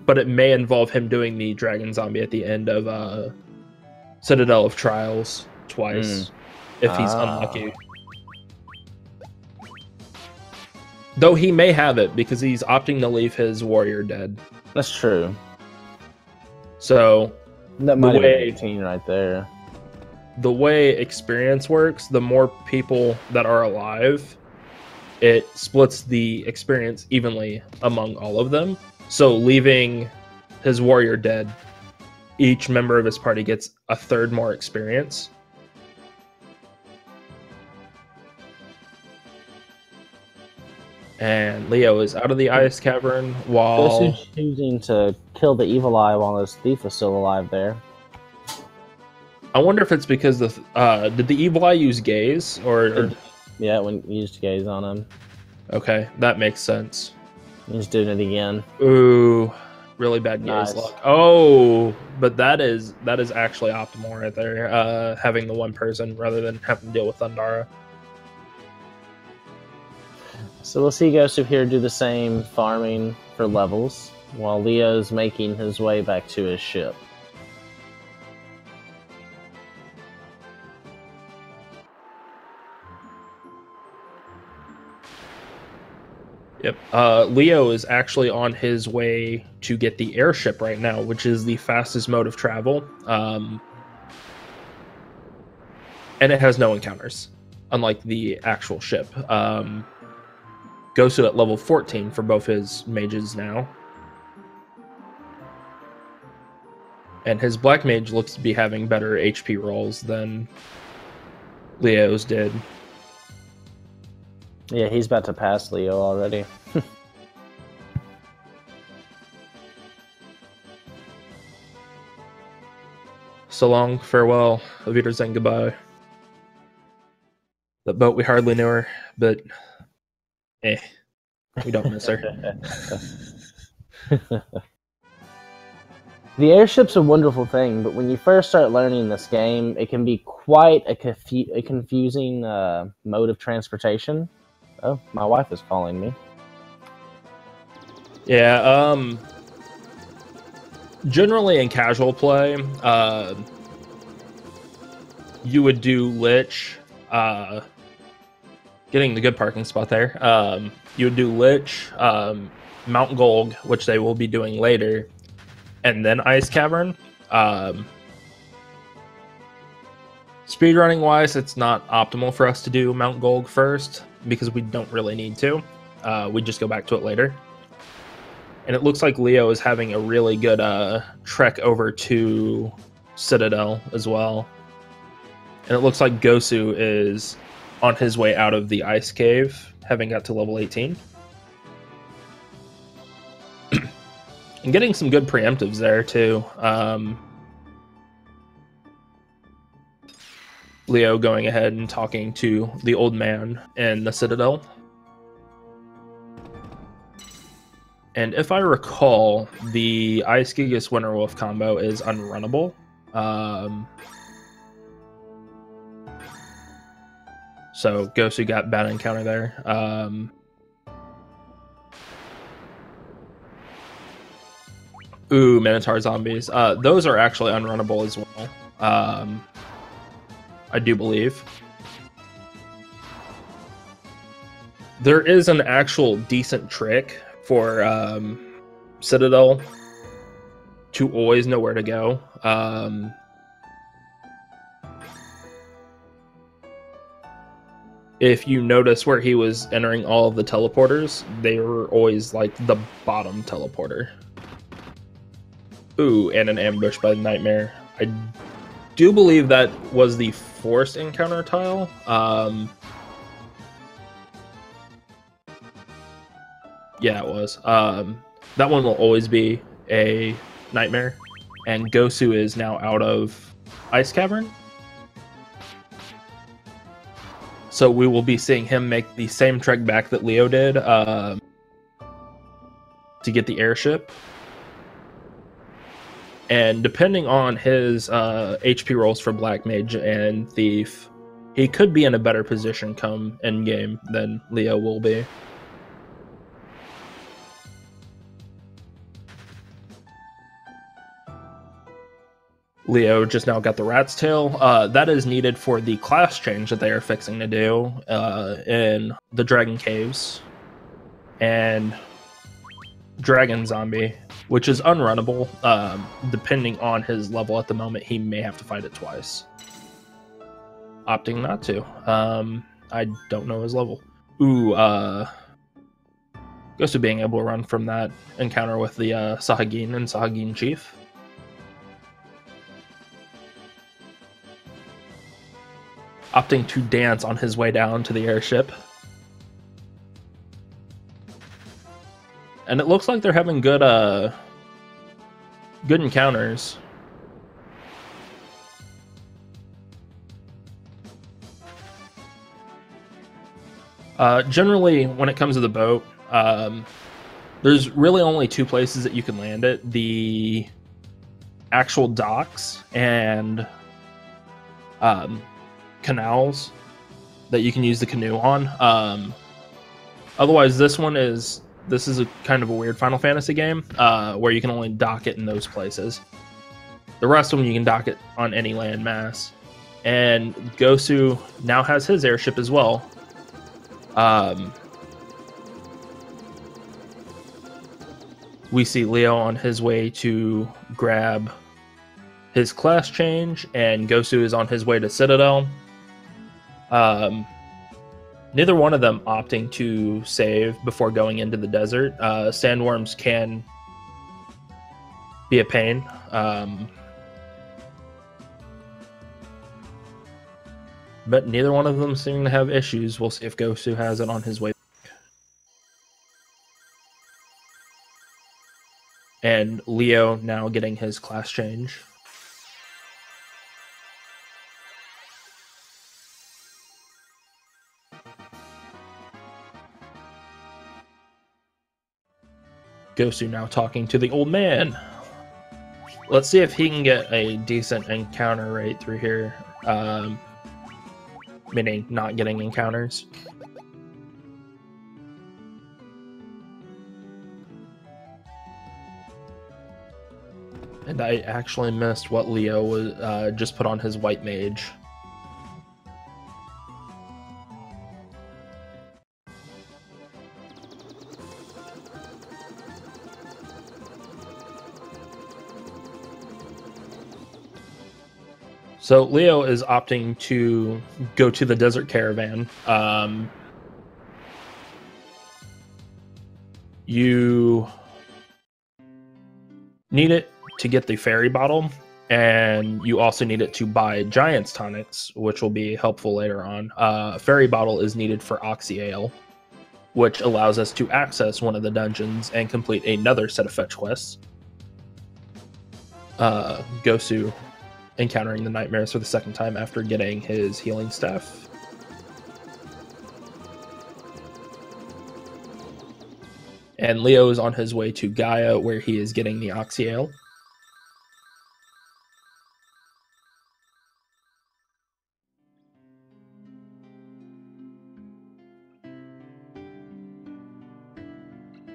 but it may involve him doing the dragon zombie at the end of Citadel of Trials twice, if he's unlucky. Though he may have it because he's opting to leave his warrior dead. That's true. So that might be 18 right there. The way experience works, the more people that are alive, it splits the experience evenly among all of them. So leaving his warrior dead, each member of his party gets a third more experience. And Leo is out of the ice cavern while... Gosu's choosing to kill the evil eye while this thief is still alive there. I wonder if it's because did the evil eye use gaze or... Yeah, when you used gaze on him. Okay, that makes sense. He's doing it again. Ooh, really bad gaze luck. Oh, but that is actually optimal right there. Having the one person rather than having to deal with Thundara. So we'll see Gosu here do the same farming for levels, while Leo's making his way back to his ship. Yep. Leo is actually on his way to get the airship right now, which is the fastest mode of travel. And it has no encounters, unlike the actual ship. Gosu at level 14 for both his mages now. And his black mage looks to be having better HP rolls than Leo's did. Yeah, he's about to pass Leo already. So long, farewell, Auf Wiedersehen, goodbye. The boat, we hardly knew her, but we don't miss her. The airship's a wonderful thing, but when you first start learning this game, it can be quite a confusing mode of transportation. Oh, my wife is calling me. Yeah, generally in casual play, you would do Lich, getting the good parking spot there. You would do Lich, Mount Golg, which they will be doing later, and then Ice Cavern. Speedrunning wise, it's not optimal for us to do Mount Golg first, because we don't really need to. We just go back to it later. And it looks like Leo is having a really good trek over to Citadel as well. And it looks like Gosu is on his way out of the ice cave, having got to level 18. And getting some good preemptives there too. Leo going ahead and talking to the old man in the Citadel. And if I recall, the Ice Gigas Winterwolf combo is unrunnable. So Gosu got bad encounter there. Ooh, Minotaur zombies. Those are actually unrunnable as well. I do believe. There is an actual decent trick for Citadel to always know where to go. If you notice where he was entering all of the teleporters, they were always like the bottom teleporter. Ooh, and an ambush by Nightmare. I do believe that was the forced encounter tile. Yeah, it was. That one will always be a Nightmare. And Gosu is now out of Ice Cavern. So we will be seeing him make the same trek back that Leo did to get the airship. And depending on his HP rolls for Black Mage and Thief, he could be in a better position come end game than Leo will be. Leo just now got the Rat's Tail. That is needed for the class change that they are fixing to do in the Dragon Caves and Dragon Zombie, which is unrunnable. Depending on his level at the moment, he may have to fight it twice. Opting not to. I don't know his level. Ooh, goes to being able to run from that encounter with the Sahagin and Sahagin Chief. Opting to dance on his way down to the airship. And it looks like they're having good good encounters. Generally, when it comes to the boat, there's really only two places that you can land it. The actual docks and canals that you can use the canoe on. Otherwise, this is a kind of a weird Final Fantasy game where you can only dock it in those places. The rest of them you can dock it on any land mass. And Gosu now has his airship as well. We see Leo on his way to grab his class change, and Gosu is on his way to Citadel. Neither one of them opting to save before going into the desert. Sandworms can be a pain. But neither one of them seem to have issues. We'll see if Gosu has it on his way back. And Leo now getting his class change. Gosu now talking to the old man. Let's see if he can get a decent encounter rate through here. Meaning not getting encounters. And I actually missed what Leo was just put on his white mage. So Leo is opting to go to the desert caravan. You need it to get the fairy bottle, and you also need it to buy Giant's tonics, which will be helpful later on. Fairy bottle is needed for Oxy Ale, which allows us to access one of the dungeons and complete another set of fetch quests. Gosu encountering the nightmares for the second time after getting his healing staff. And Leo is on his way to Gaia, where he is getting the Oxy Ale.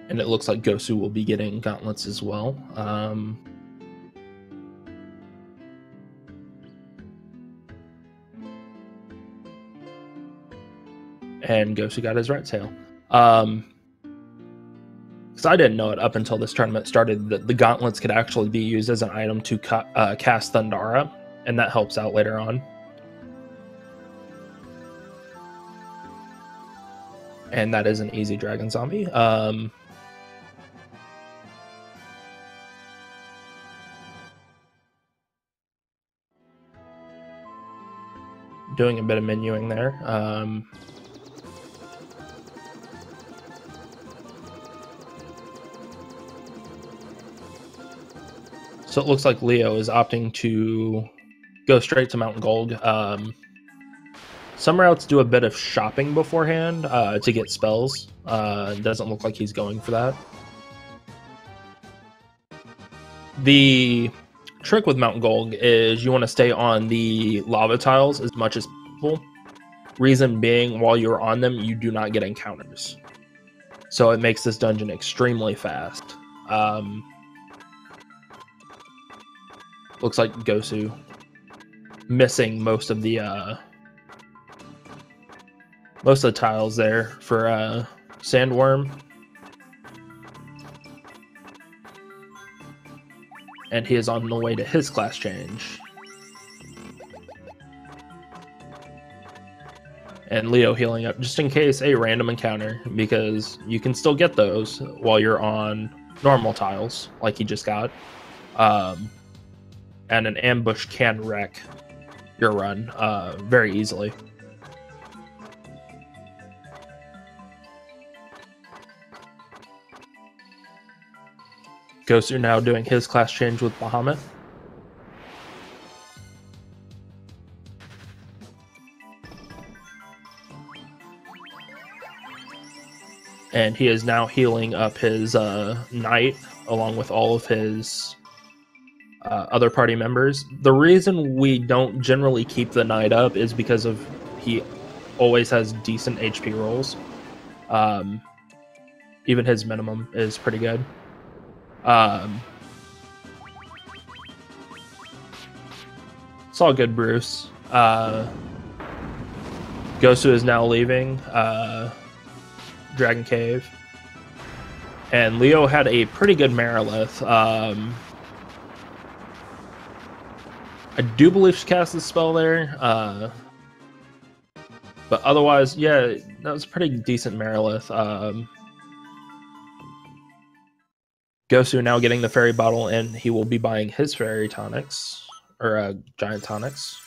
And it looks like Gosu will be getting gauntlets as well. And Gosu got his Rat's Tail. Because I didn't know it up until this tournament started, that the gauntlets could actually be used as an item to cast Thundara, and that helps out later on. And that is an easy dragon zombie. Doing a bit of menuing there. So it looks like Leo is opting to go straight to Mountain Gold. Some routes do a bit of shopping beforehand to get spells. It doesn't look like he's going for that. The trick with Mountain Gold is you want to stay on the lava tiles as much as possible. Reason being, while you're on them, you do not get encounters. So it makes this dungeon extremely fast. Looks like Gosu missing most of the tiles there for Sandworm. And he is on the way to his class change. And Leo healing up just in case a random encounter, because you can still get those while you're on normal tiles, like he just got. And an ambush can wreck your run very easily. Gosu now doing his class change with Bahamut. And he is now healing up his knight along with all of his other party members. The reason we don't generally keep the knight up is because of he always has decent HP rolls. Even his minimum is pretty good. It's all good, Bruce. Gosu is now leaving Dragon Cave. And Leo had a pretty good Marilith. I do believe she cast the spell there. But otherwise, yeah, that was a pretty decent Marilith. Gosu now getting the fairy bottle, and he will be buying his fairy tonics, or giant tonics.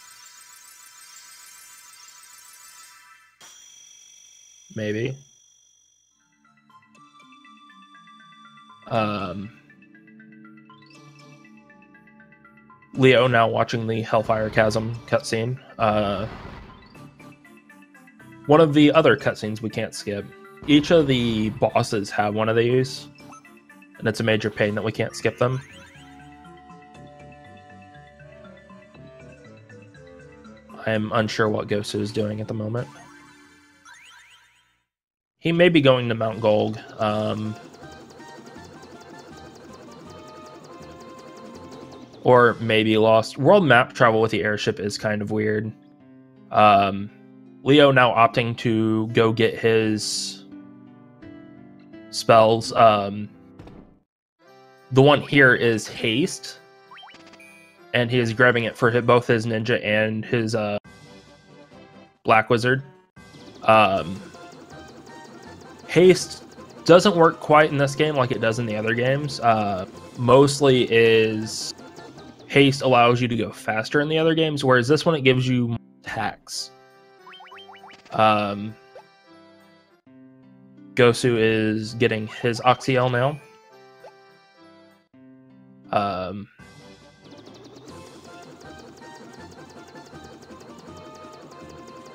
Maybe. Leo now watching the Hellfire Chasm cutscene. One of the other cutscenes we can't skip. Each of the bosses have one of these, and it's a major pain that we can't skip them. I am unsure what Gosu is doing at the moment. He may be going to Mount Golg. Or maybe lost. World map travel with the airship is kind of weird. Leo now opting to go get his spells. The one here is haste, and he is grabbing it for both his ninja and his black wizard. Haste doesn't work quite in this game like it does in the other games. Mostly is haste allows you to go faster in the other games, whereas this one it gives you more attacks. Gosu is getting his Oxyel now.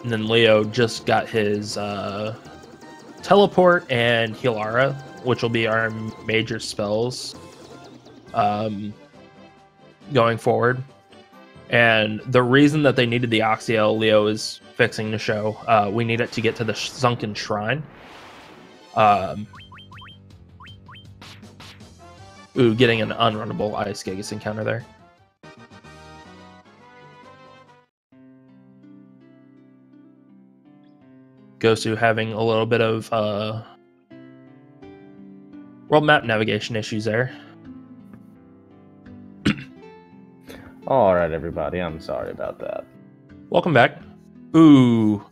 And then Leo just got his teleport and Healara, which will be our major spells going forward. And the reason that they needed the Oxyel, Leo is fixing to show. We need it to get to the Sunken Shrine. Ooh, getting an unrunnable Ice Gigas encounter there. Gosu having a little bit of world map navigation issues there. Alright, everybody, I'm sorry about that. Welcome back. Ooh,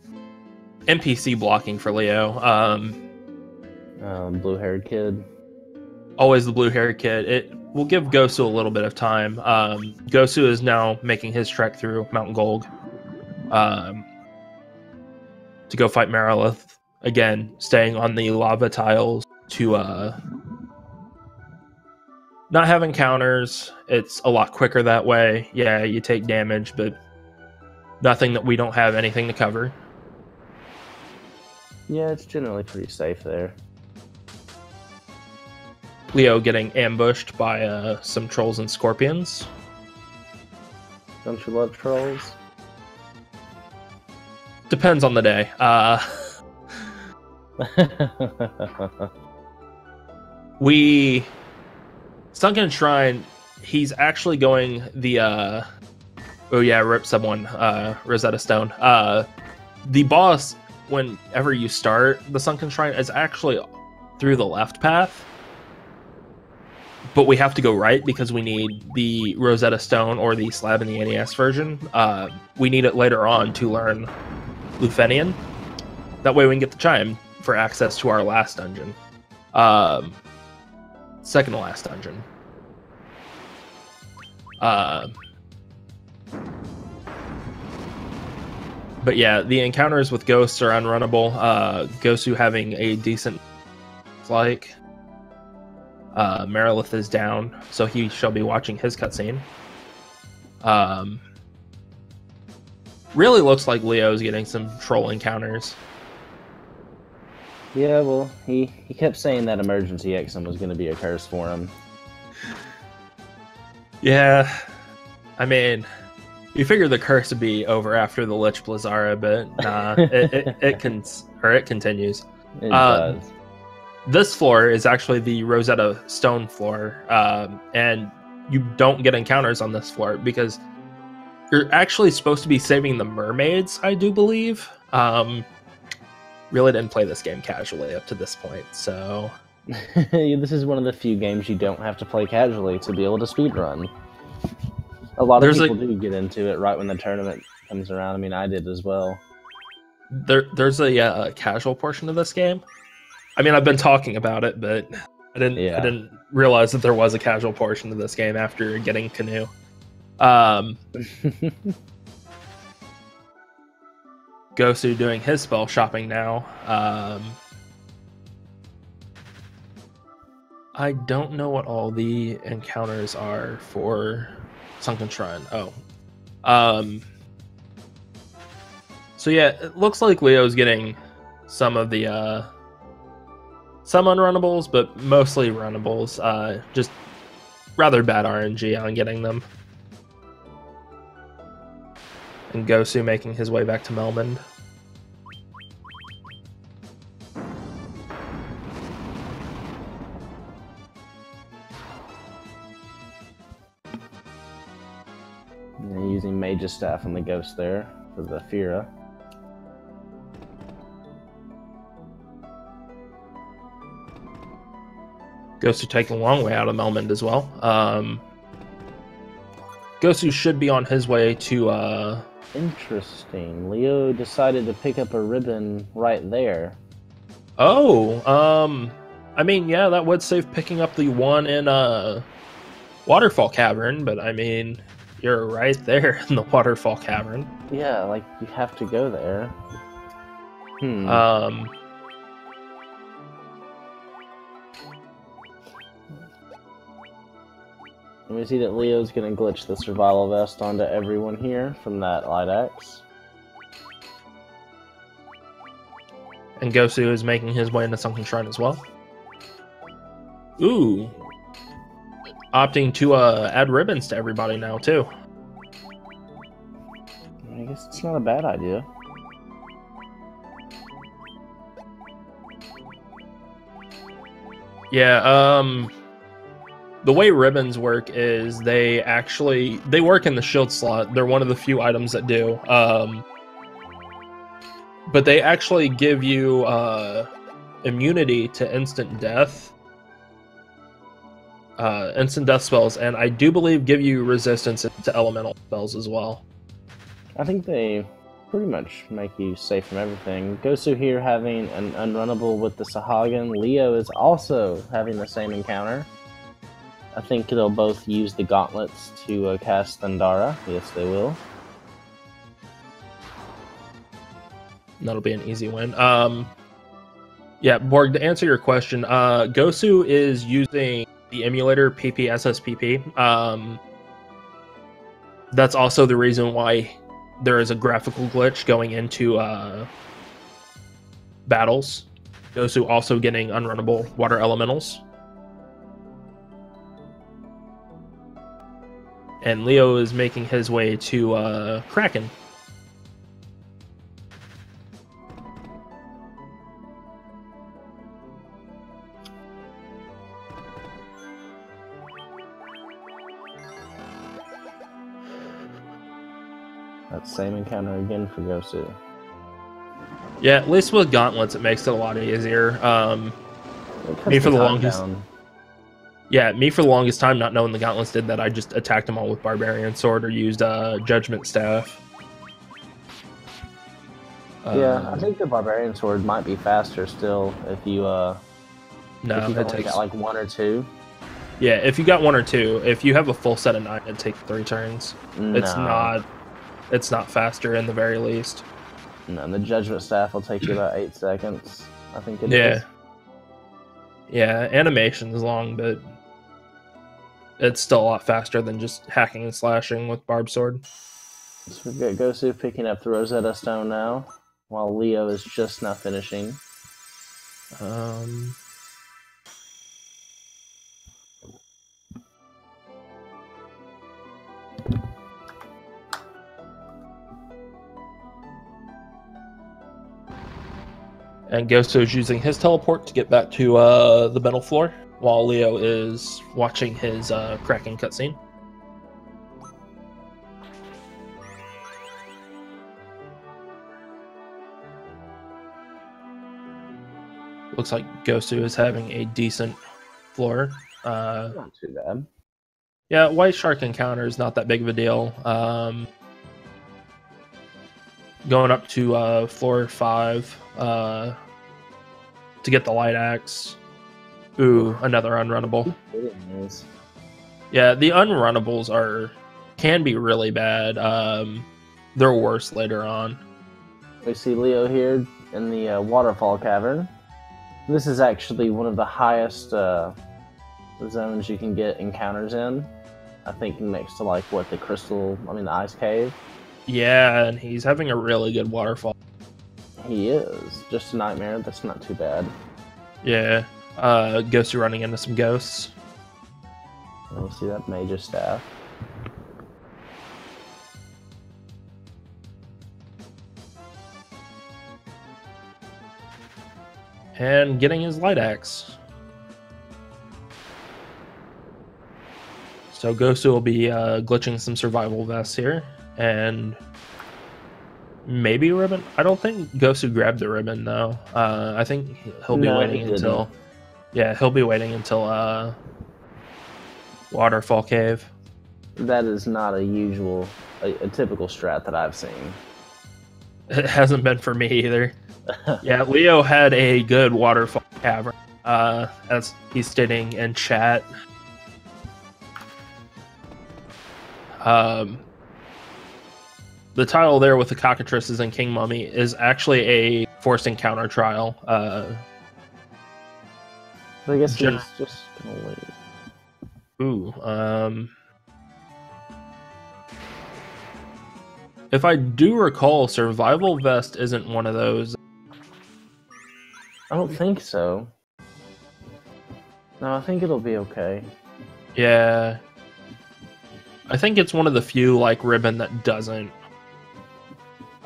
NPC blocking for Leo. Blue-haired kid. Always the blue-haired kid. It will give Gosu a little bit of time. Gosu is now making his trek through Mount Golg to go fight Marilith. Again, staying on the lava tiles to not have encounters. It's a lot quicker that way. Yeah, you take damage, but nothing that we don't have anything to cover. Yeah, it's generally pretty safe there. Leo getting ambushed by some trolls and scorpions. Don't you love trolls? Depends on the day. Sunken Shrine, he's actually going the oh yeah, rip someone, Rosetta Stone. The boss, whenever you start the Sunken Shrine, is actually through the left path. But we have to go right because we need the Rosetta Stone or the slab in the NES version. We need it later on to learn Lufenian. That way we can get the chime for access to our last dungeon. Second to last dungeon. But yeah, the encounters with ghosts are unrunnable. Gosu having a decent like. Merilith is down, so he shall be watching his cutscene. Really looks like Leo's getting some troll encounters. Yeah, well, he kept saying that emergency exim was going to be a curse for him. Yeah, I mean, you figure the curse would be over after the Lich Blizzara, but nah, it continues. It does. This floor is actually the Rosetta Stone floor, and you don't get encounters on this floor because you're actually supposed to be saving the mermaids, I do believe. Really didn't play this game casually up to this point, so... This is one of the few games you don't have to play casually to be able to speedrun. A lot of people do get into it right when the tournament comes around. I mean, I did as well. There's a casual portion of this game. I mean, I've been talking about it, but I didn't realize that there was a casual portion of this game after getting Canoe. Gosu doing his spell shopping now. I don't know what all the encounters are for Sunken Shrine. Oh. So yeah, it looks like Leo's getting some of the some unrunnables, but mostly runnables. Just rather bad RNG on getting them. And Gosu making his way back to Melmond. Using Mage's Staff on the Ghost there for the Fira. Gosu taking a long way out of Melmond as well. Gosu should be on his way to... Interesting. Leo decided to pick up a ribbon right there. Oh, I mean, yeah, that would save picking up the one in Waterfall Cavern, but I mean, you're right there in the Waterfall Cavern. Yeah, like, you have to go there. And we see that Leo's going to glitch the survival vest onto everyone here from that light axe. And Gosu is making his way into Sunken Shrine as well. Ooh. Opting to add ribbons to everybody now, too. I guess it's not a bad idea. Yeah, the way ribbons work is they work in the shield slot. They're one of the few items that do. But they actually give you immunity to instant death. Instant death spells, and I do believe give you resistance to elemental spells as well. I think they pretty much make you safe from everything. Gosu here having an unrunnable with the Sahagin. Leo is also having the same encounter. I think they'll both use the gauntlets to cast Thundara. Yes, they will. That'll be an easy win. Yeah, Borg, to answer your question, Gosu is using the emulator PPSSPP. That's also the reason why there is a graphical glitch going into battles. Gosu also getting unrunnable water elementals. And Leo is making his way to Kraken. same encounter again for Gosu. Yeah, at least with gauntlets, it makes it a lot easier. Me for the longest. Yeah, me for the longest time, not knowing the gauntlets did that, I just attacked them all with Barbarian Sword or used Judgment Staff. Yeah, I think the Barbarian Sword might be faster still if you no, if you've only got like 1 or 2. Yeah, if you got 1 or 2, if you have a full set of 9, it takes 3 turns. No. It's not faster in the very least. No, the Judgment Staff will take you about 8 seconds. I think it is. Yeah, animation is long, but it's still a lot faster than just hacking and slashing with Barb Sword. So we got Gosu picking up the Rosetta Stone now, while Leo is just now finishing. And Gosu is using his teleport to get back to the metal floor, while Leo is watching his cracking cutscene. Looks like Gosu is having a decent floor. Not too bad. Yeah, White Shark encounter is not that big of a deal. Going up to floor 5 to get the light axe. Ooh, another unrunnable. Yeah, the unrunnables can be really bad. They're worse later on. We see Leo here in the waterfall cavern. This is actually one of the highest zones you can get encounters in. I think next to like the ice cave. Yeah, and he's having a really good waterfall. He is. Just a nightmare. That's not too bad. Yeah. Ghosts are running into some ghosts. And we see that Mage's staff. And getting his light axe. So Gosu will be glitching some survival vests here. And maybe ribbon. I don't think Gosu grabbed the ribbon though. I think he'll be waiting until. Yeah, he'll be waiting until Waterfall Cave. That is not a typical strat that I've seen. It hasn't been for me either. Yeah, Leo had a good Waterfall Cavern, as he's stating in chat. The title there with the cockatrices and King Mummy is actually a forced encounter trial. I guess he's just gonna wait. Ooh, if I do recall, Survival Vest isn't one of those. I don't think so. No, I think it'll be okay. Yeah. I think it's one of the few, like, ribbon that doesn't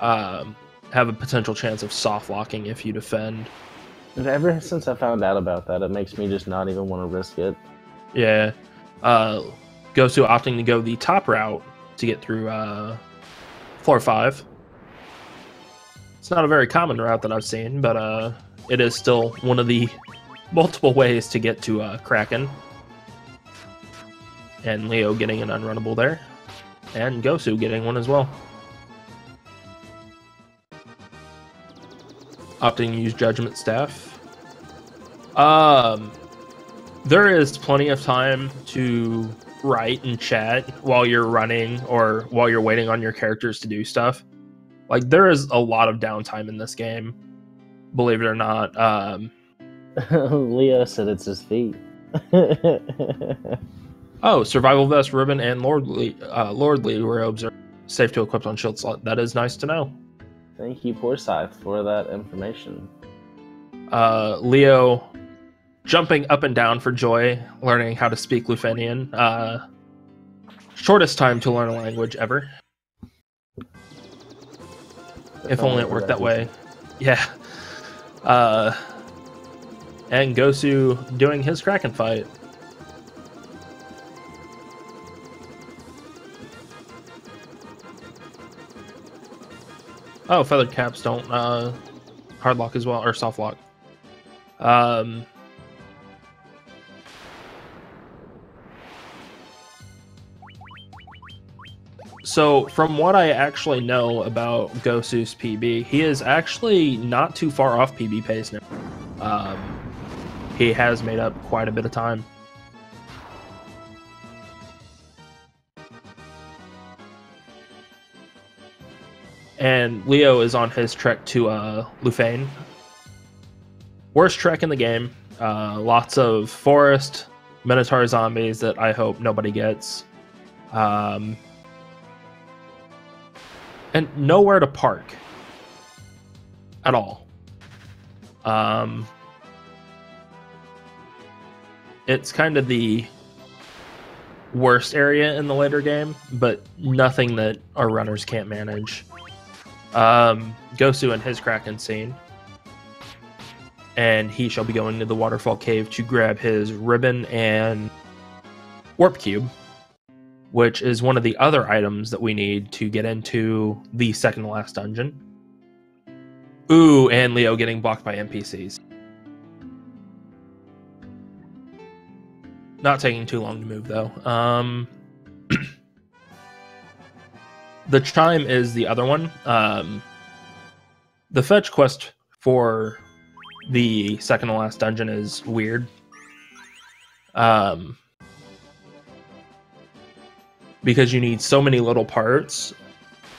have a potential chance of soft locking if you defend. And ever since I found out about that, it makes me just not even want to risk it. Yeah. Gosu opting to go the top route to get through floor 5. It's not a very common route that I've seen, but it is still one of the multiple ways to get to Kraken. And Leo getting an unrunnable there. And Gosu getting one as well. Opting to use Judgment Staff. There is plenty of time to write and chat while you're running or while you're waiting on your characters to do stuff. Like, there is a lot of downtime in this game, believe it or not. Leo said it's his feet. Oh, Survival Vest, Ribbon, and Lordly robes are safe to equip on shield slot. That is nice to know. Thank you, poor Scythe, for that information. Leo jumping up and down for joy, learning how to speak Lufenian. Shortest time to learn a language ever. If only it worked that way. Yeah. And Gosu doing his Kraken fight. Oh, feathered caps don't hard lock as well, or soft lock. So from what I actually know about Gosu's PB, he is actually not too far off PB pace now. He has made up quite a bit of time. And Leo is on his trek to Lufane. Worst trek in the game. Lots of forest, Minotaur zombies that I hope nobody gets. And nowhere to park. At all. It's kind of the worst area in the later game, but nothing that our runners can't manage. Gosu and his Kraken scene. And he shall be going to the waterfall cave to grab his ribbon and warp cube, which is one of the other items that we need to get into the second to last dungeon. Ooh, and Leo getting blocked by NPCs. Not taking too long to move, though. The chime is the other one. The fetch quest for the second to last dungeon is weird. Because you need so many little parts.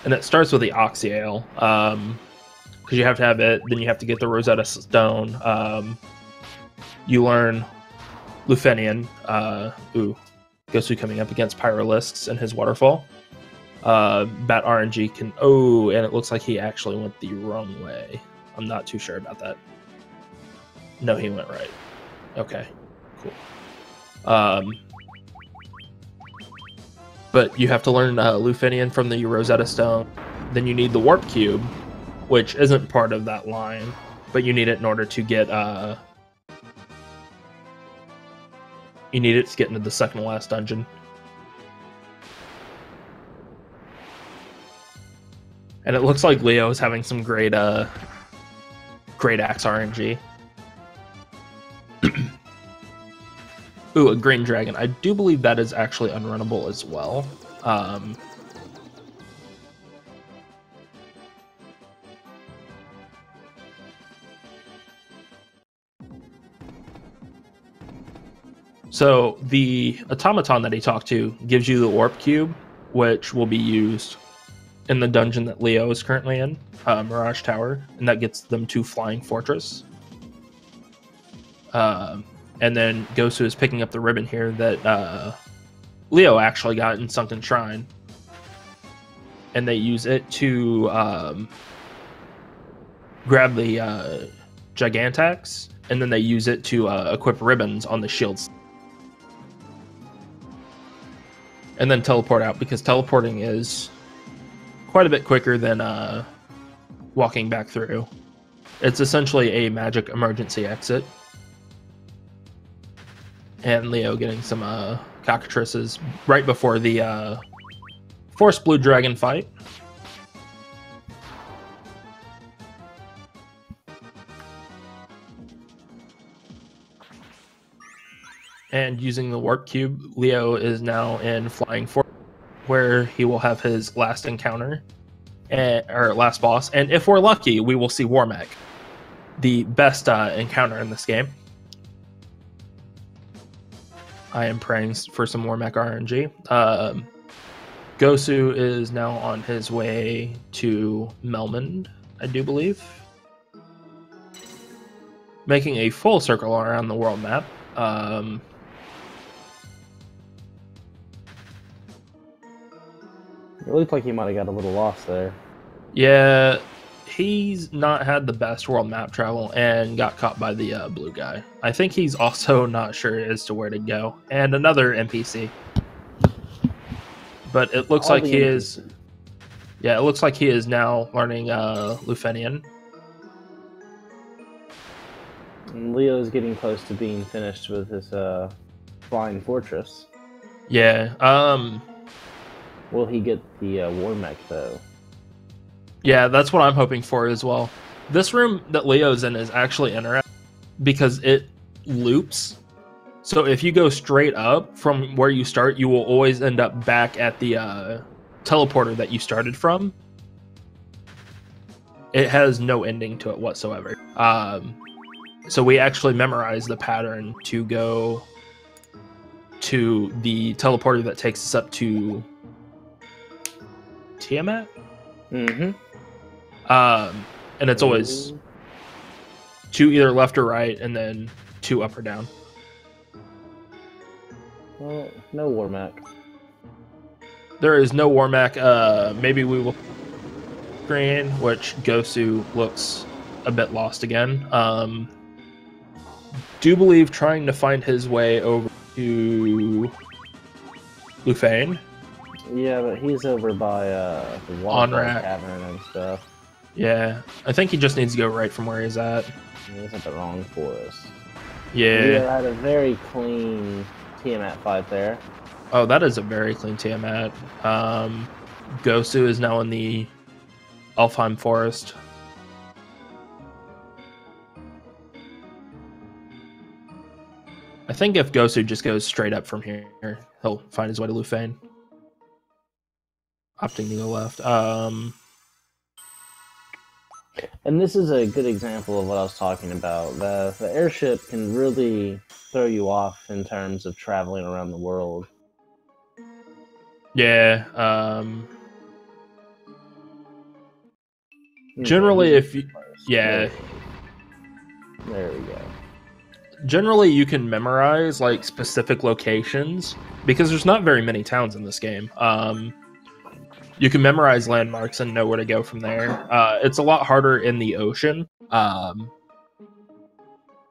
And it starts with the Oxyale. Because you have to have it, then you have to get the Rosetta Stone. You learn Lufenian. Gosu coming up against Pyralisks and his waterfall. Bat RNG can... Oh, and it looks like he actually went the wrong way. I'm not too sure about that. No, he went right. Okay, cool. But you have to learn Lufenian from the Rosetta Stone. Then you need the Warp Cube, which isn't part of that line, but you need it in order to get... You need it to get into the second to last dungeon. And it looks like Leo is having some great great axe RNG. Ooh, a green dragon. I do believe that is actually unrunnable as well. So the automaton that he talked to gives you the warp cube, which will be used in the dungeon that Leo is currently in, Mirage Tower, and that gets them to Flying Fortress. And then Gosu is picking up the ribbon here that Leo actually got in Sunken Shrine. And they use it to grab the Gigantax, and then they use it to equip ribbons on the shields. And then teleport out, because teleporting is quite a bit quicker than walking back through. It's essentially a magic emergency exit. And Leo getting some cockatrices right before the Force Blue Dragon fight. And using the Warp Cube, Leo is now in Flying Fortress, where he will have his last encounter, or last boss. And if we're lucky, we will see Warmac, the best encounter in this game. I am praying for some Warmac RNG. Gosu is now on his way to Melmond, I do believe. Making a full circle around the world map. It looked like he might have got a little lost there. Yeah, he's not had the best world map travel and got caught by the blue guy. I think he's also not sure as to where to go. And another NPC. But it looks like he is... Yeah, it looks like he is now learning Lufenian. And Leo's getting close to being finished with his Flying Fortress. Yeah, Will he get the War Mech, though? Yeah, that's what I'm hoping for as well. This room that Leo's in is actually interesting because it loops. So if you go straight up from where you start, you will always end up back at the teleporter that you started from. It has no ending to it whatsoever. So we actually memorized the pattern to go to the teleporter that takes us up to Tiamat. Mm-hmm. And it's always 2 either left or right, and then 2 up or down. Well, no Warmac. There is no Warmac. Maybe we will screen, which Gosu looks a bit lost again. Do believe trying to find his way over to Lufane. Yeah, but he's over by the waterfall cavern and stuff. Yeah, I think he just needs to go right from where he's at. He's at the wrong forest. Yeah. We had a very clean Tiamat fight there. Oh, that is a very clean Tiamat. Gosu is now in the Elfheim Forest. I think if Gosu just goes straight up from here, he'll find his way to Lufane. Opting to go left. And this is a good example of what I was talking about. The airship can really throw you off in terms of traveling around the world. Yeah. Generally, if you... Yeah. There we go. Generally, you can memorize like specific locations because there's not very many towns in this game. You can memorize landmarks and know where to go from there. It's a lot harder in the ocean.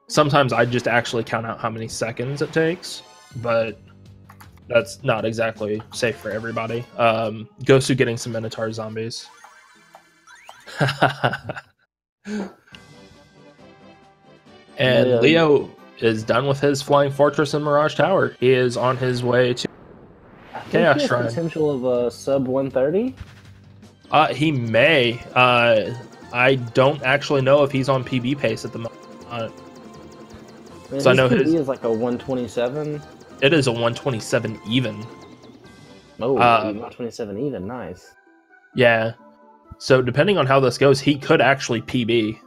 Sometimes I just actually count out how many seconds it takes, but that's not exactly safe for everybody. Gosu getting some Minotaur zombies. And Leo is done with his Flying Fortress and Mirage Tower. He is on his way to Chaos Shrine. Potential of a sub 130? He may. I don't actually know if he's on PB pace at the moment. So I know his PB is like a 127. It is a 127 even. Oh, 127 even, nice. Yeah. So depending on how this goes, he could actually PB.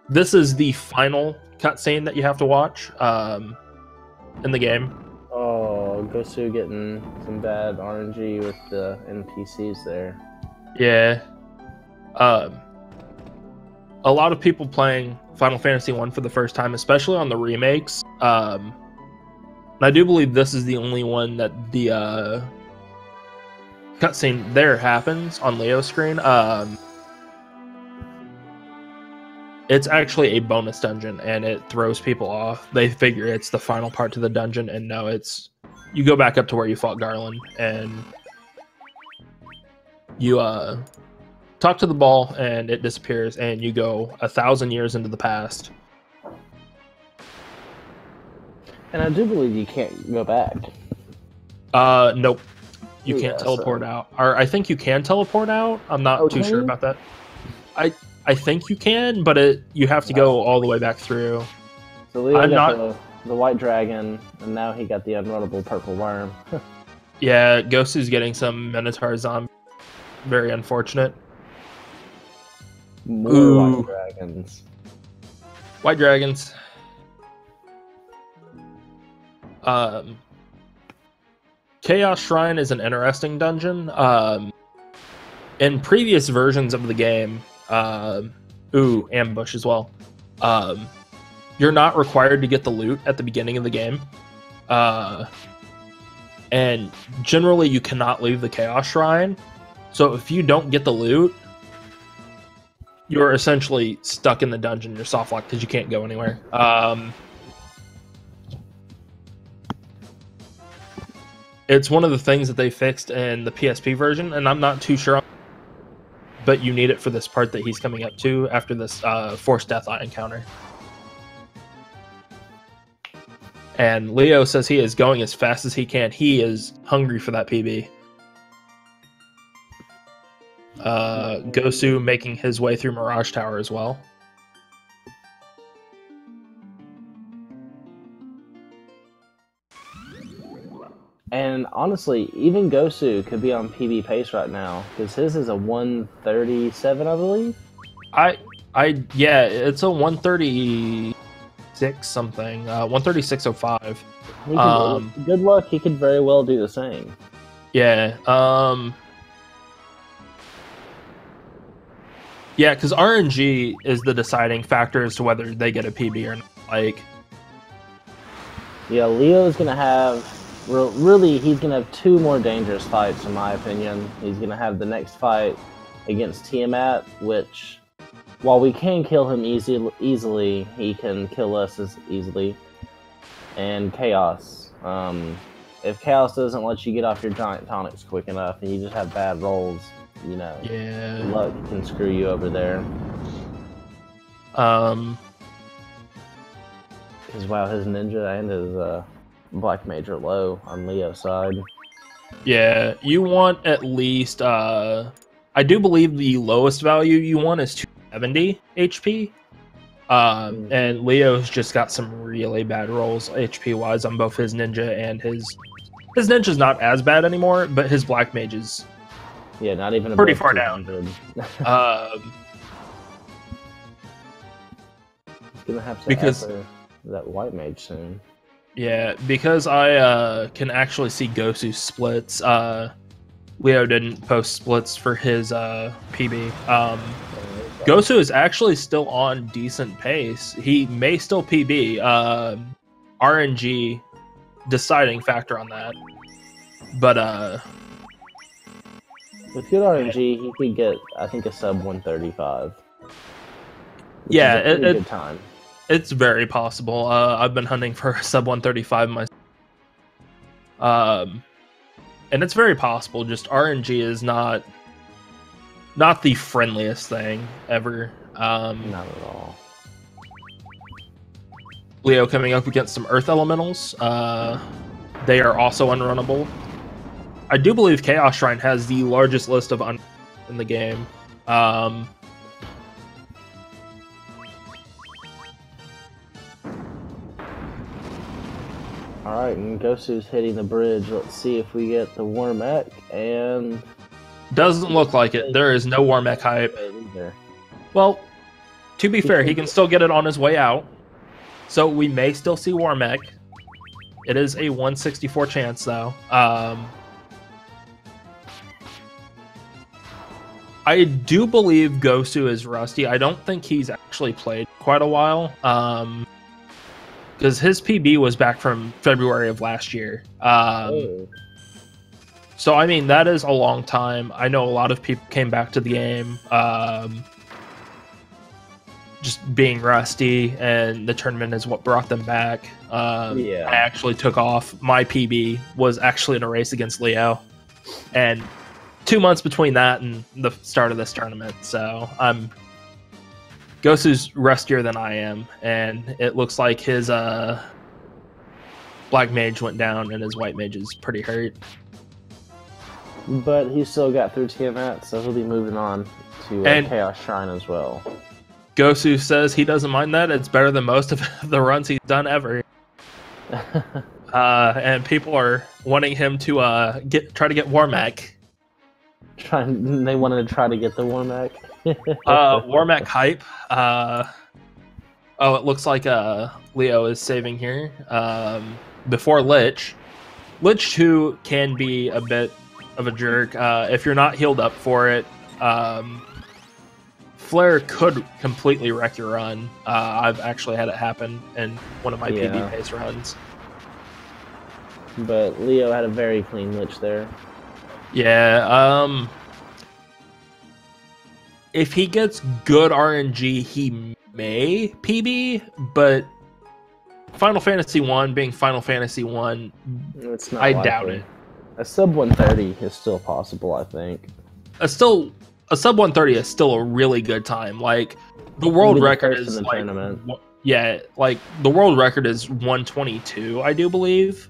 This is the final cutscene that you have to watch in the game. Oh, Gosu getting some bad RNG with the NPCs there. Yeah. A lot of people playing Final Fantasy 1 for the first time, especially on the remakes. And I do believe this is the only one that the cutscene there happens on Leo's screen. It's actually a bonus dungeon, and it throws people off. They figure it's the final part to the dungeon, and no, it's... You go back up to where you fought Garland, and you talk to the ball, and it disappears, and you go 1,000 years into the past. And I do believe you can't go back. Nope. You can't teleport out. Or I think you can teleport out. I'm not too sure about that. I think you can, but you have to go all the way back through. So Leo got the white dragon, and now he got the unrunnable purple worm. Yeah, Gosu's getting some Minotaur zombie. Very unfortunate. More white dragons. White dragons. Chaos Shrine is an interesting dungeon. In previous versions of the game, ambush as well. You're not required to get the loot at the beginning of the game. And generally you cannot leave the Chaos Shrine. So if you don't get the loot, you're essentially stuck in the dungeon. You're soft locked because you can't go anywhere. It's one of the things that they fixed in the PSP version, and I'm not too sure, but you need it for this part that he's coming up to after this forced death encounter. And Leo says he is going as fast as he can. He is hungry for that PB. Gosu making his way through Mirage Tower as well. And honestly, even Gosu could be on PB pace right now because his is a 137, I believe. Yeah, it's a 136 something, 136.05. Good luck. He could very well do the same. Yeah. Yeah, because RNG is the deciding factor as to whether they get a PB or not. Like, yeah, Leo's gonna have. Really, he's gonna have 2 more dangerous fights, in my opinion. He's gonna have the next fight against Tiamat, which, while we can kill him easily, he can kill us as easily. And Chaos. If Chaos doesn't let you get off your giant tonics quick enough, and you just have bad rolls, you know, yeah, luck can screw you over there. Because wow, his ninja and his black mage are low on Leo's side. Yeah, you want at least I do believe the lowest value you want is 270 HP. And Leo's just got some really bad rolls HP wise on both his ninja and his ninja's not as bad anymore, but his black mage is not even pretty far down. He's gonna have to because that white mage soon. Yeah, because I can actually see Gosu splits. Leo didn't post splits for his PB. Gosu is actually still on decent pace. He may still PB. RNG deciding factor on that. But with good RNG, he could get, I think, a sub 135. Yeah, it's a good time. It's very possible. I've been hunting for a sub 135 myself. And it's very possible. Just RNG is not the friendliest thing ever. Not at all. Leo coming up against some Earth Elementals. They are also unrunnable. I do believe Chaos Shrine has the largest list of in the game. Alright, and Gosu's hitting the bridge. Let's see if we get the Warmech, and... Doesn't look like it. There is no Warmech hype. Well, to be fair, he can still get it on his way out. So we may still see Warmech. It is a 164 chance, though. I do believe Gosu is rusty. I don't think he's actually played quite a while. Because his PB was back from February of last year. So, I mean, that is a long time. I know a lot of people came back to the game just being rusty, and the tournament is what brought them back. I actually took off. My PB was actually in a race against Leo. And 2 months between that and the start of this tournament. So, Gosu's rustier than I am, and it looks like his black mage went down and his white mage is pretty hurt. But he still got through Tiamat, so he'll be moving on to Chaos Shrine as well. Gosu says he doesn't mind that. It's better than most of the runs he's done ever. And people are wanting him to try to get Warmech. They wanted to try to get the Warmech. Warmech hype. Oh, it looks like Leo is saving here. Before Lich. Lich 2 can be a bit of a jerk. If you're not healed up for it, Flare could completely wreck your run. I've actually had it happen in one of my PB pace runs. But Leo had a very clean Lich there. Yeah, if he gets good RNG, he may PB, but Final Fantasy 1 being Final Fantasy 1, it's not I likely. doubt it. A sub 130 is still possible, I think. A sub 130 is still a really good time. Like, the world record is like, yeah, like the world record is 122, I do believe.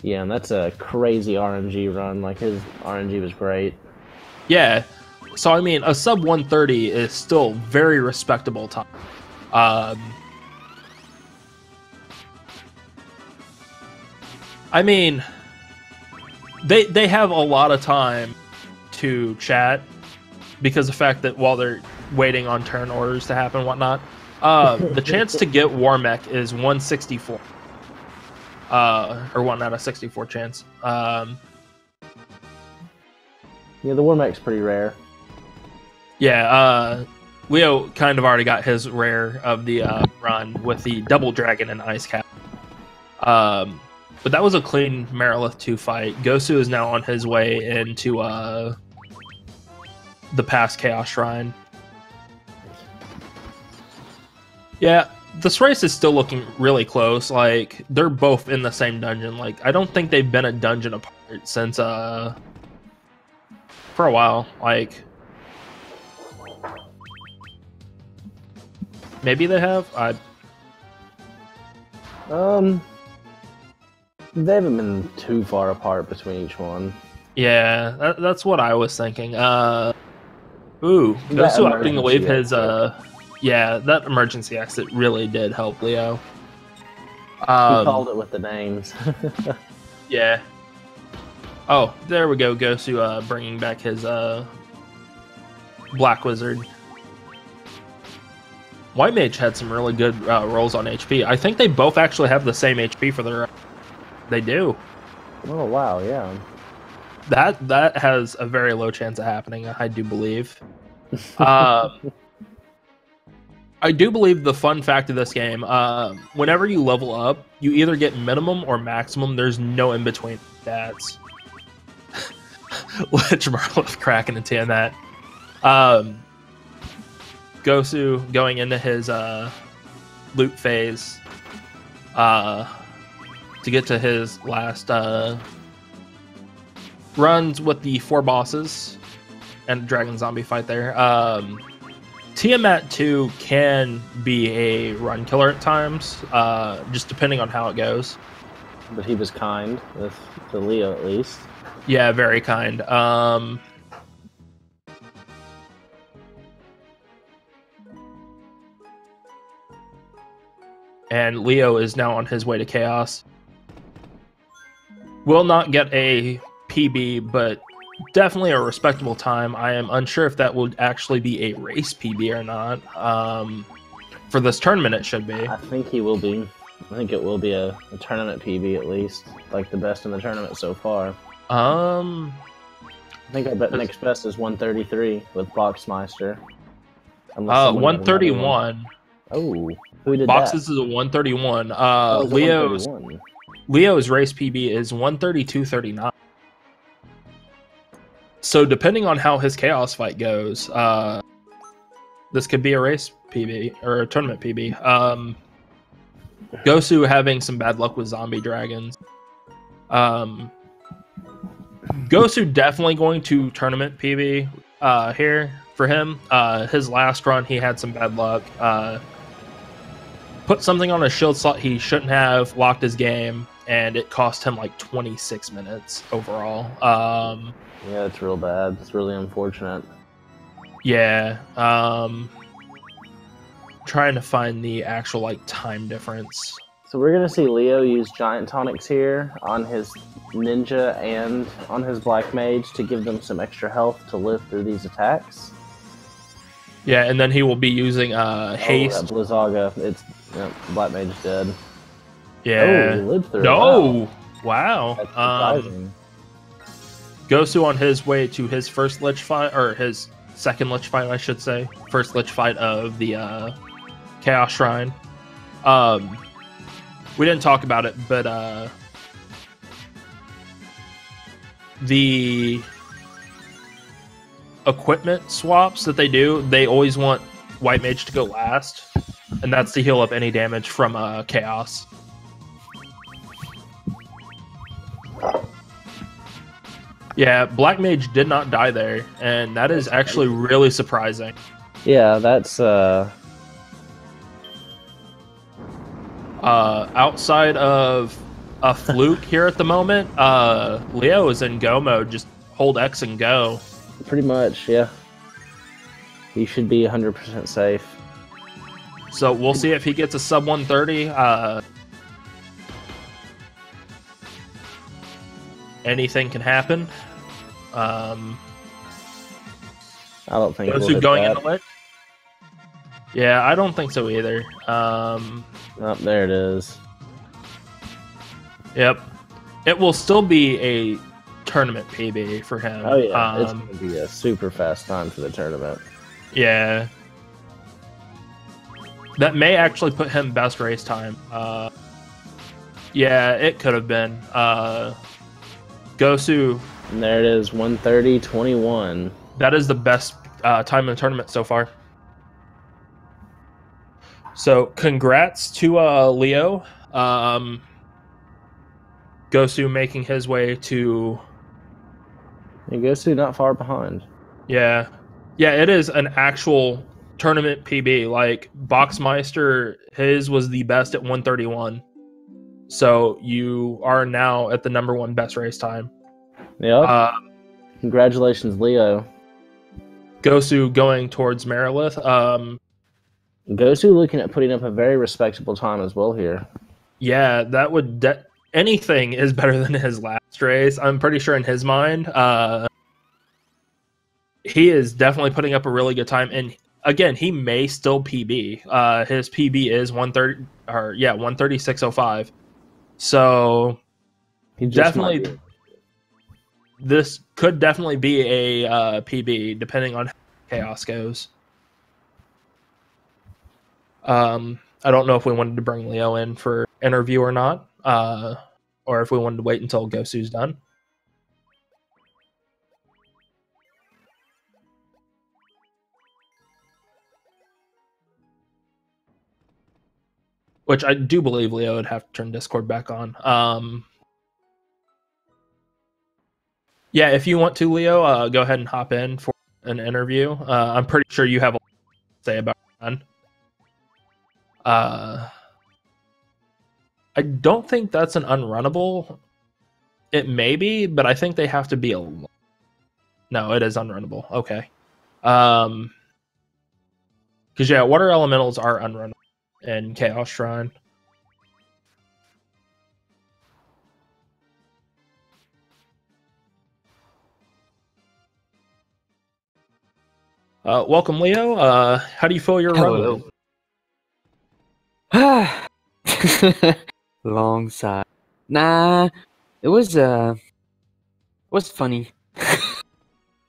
Yeah, and that's a crazy RNG run. Like, his RNG was great. Yeah. So I mean, a sub 130 is still very respectable time. I mean, they have a lot of time to chat because of the fact that while they're waiting on turn orders to happen and whatnot, the chance to get Warmech is 164. Or 1 out of 64 chance. Yeah, the Warmech's pretty rare. Yeah, Leo kind of already got his rare of the run with the Double Dragon and Ice Cap. But that was a clean Merilith 2 fight. Gosu is now on his way into the past Chaos Shrine. Yeah, this race is still looking really close. Like, they're both in the same dungeon. Like, I don't think they've been a dungeon apart since for a while. Like, maybe they have. They haven't been too far apart between each one. Yeah, that's what I was thinking. Gosu opting to leave his yeah, that emergency exit really did help Leo. He called it with the names. Yeah. Oh, there we go. Gosu bringing back his Black Wizard. White Mage had some really good rolls on HP. I think they both actually have the same HP for their... They do. Oh, wow, yeah. That has a very low chance of happening, I do believe. I do believe the fun fact of this game, whenever you level up, you either get minimum or maximum. There's no in-between stats. Lich Marlith cracking into that. Gosu going into his loot phase to get to his last runs with the 4 bosses and Dragon Zombie fight there. Tiamat 2 can be a run killer at times, just depending on how it goes. But he was kind to Leo, at least. Yeah, very kind. And Leo is now on his way to Chaos. Will not get a PB, but definitely a respectable time. I am unsure if that would actually be a race PB or not. For this tournament, it should be. I think he will be. I think it will be a tournament PB at least, like the best in the tournament so far. I think I bet next best is 133 with Boxmeister. 131. Oh, who did Boxes that? is a 131. Leo's race PB is 132.39. So depending on how his Chaos fight goes, this could be a race PB or a tournament PB. Gosu having some bad luck with zombie dragons. Gosu definitely going to tournament PB here for him. His last run, he had some bad luck. Put something on a shield slot he shouldn't have, locked his game, and it cost him like 26 minutes overall. Yeah, it's real bad. It's really unfortunate. Yeah. Trying to find the actual like time difference. So we're gonna see Leo use Giant Tonics here on his Ninja and on his Black Mage to give them some extra health to live through these attacks. Yeah, and then he will be using haste. Oh, Blizzaga. It's Black Mage dead. Yeah. Oh, he lived through it. No. Wow. That's surprising. Gosu on his way to his first Lich fight, or his second Lich fight, I should say. First Lich fight of the Chaos Shrine. We didn't talk about it, but the equipment swaps that they do, they always want White Mage to go last, and that's to heal up any damage from Chaos. Yeah, Black Mage did not die there, and that is actually really surprising. Yeah, that's outside of a fluke here at the moment, Leo is in go mode, just hold X and go. pretty much, yeah. he should be 100% safe. So we'll see if he gets a sub 130. Anything can happen. I don't think Those we'll who hit going that. in the lit? Yeah, I don't think so either. Oh, there it is. Yep. It will still be a tournament PB for him. Oh yeah, it's going to be a super fast time for the tournament. Yeah. That may actually put him best race time. Yeah, it could have been. Gosu. And there it is, 1:30.21. That is the best time in the tournament so far. So congrats to Leo. Gosu making his way to... And Gosu not far behind. Yeah. Yeah, it is an actual tournament PB. Like, Boxmeister, his was the best at 1:31. So you are now at the #1 best race time. Yep. Congratulations, Leo. Gosu going towards Merilith. Gosu looking at putting up a very respectable time as well here. Yeah, that would... anything is better than his last race. I'm pretty sure in his mind. He is definitely putting up a really good time. And again, he may still PB. His PB is 130, or yeah, 136.05. So definitely, this could definitely be a PB depending on how Chaos goes. I don't know if we wanted to bring Leo in for interview or not, or if we wanted to wait until Gosu's done. Which I do believe Leo would have to turn Discord back on. Yeah, if you want to, Leo, go ahead and hop in for an interview. I'm pretty sure you have a lot to say about it. I don't think that's an unrunnable. It may be, but I think they have to be a... No, it is unrunnable. Okay. Because, yeah, water elementals are unrunnable in Chaos Shrine. Welcome, Leo. How do you feel your run went? Long sigh. Nah, it was funny.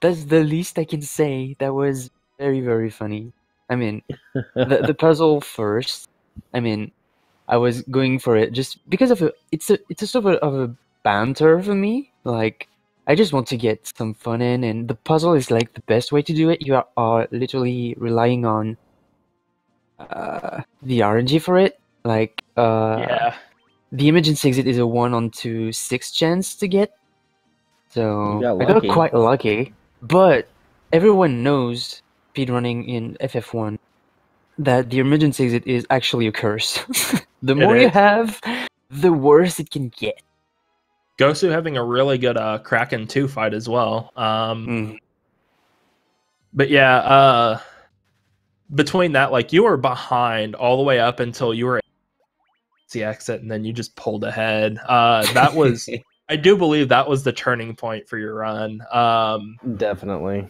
That's the least I can say. That was very, very funny. I mean, the puzzle first. I mean, I was going for it just because of it's a sort of a banter for me. Like, I just want to get some fun in, and the puzzle is like the best way to do it. You are literally relying on the RNG for it. Like, Yeah. the emergency exit is a 1/6 chance to get. So I got quite lucky. But everyone knows, speedrunning in FF1, that the emergency exit is actually a curse. The more you have, the worse it can get. Gosu having a really good Kraken 2 fight as well. But yeah, between that, like, you were behind all the way up until you were at the exit, and then you just pulled ahead. That was... I do believe that was the turning point for your run. Definitely.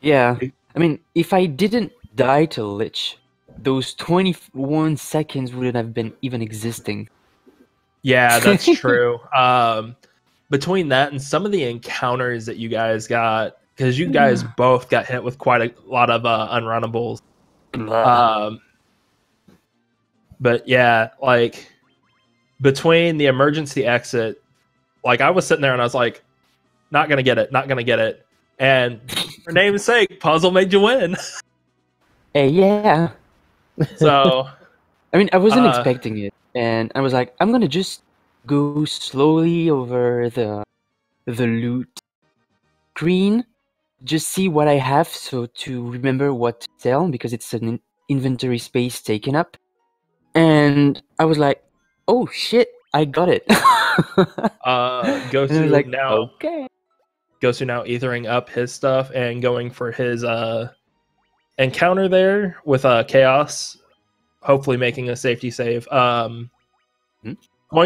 Yeah. I mean, if I didn't die to Lich, those 21 seconds wouldn't have been even existing. Yeah, that's true. Between that and some of the encounters that you guys got, because you guys both got hit with quite a lot of unrunnables. But yeah, like, between the emergency exit, like, I was sitting there and I was like, not gonna get it, not gonna get it. And for name's sake, puzzle made you win. Hey, yeah. So, I mean, I wasn't expecting it, and I was like, I'm gonna just go slowly over the loot screen, just see what I have, so to remember what to sell, because it's an inventory space taken up. And I was like, oh shit, I got it. Gosu, like, now, okay. Gosu now ethering up his stuff and going for his encounter there with Chaos, hopefully making a safety save. Going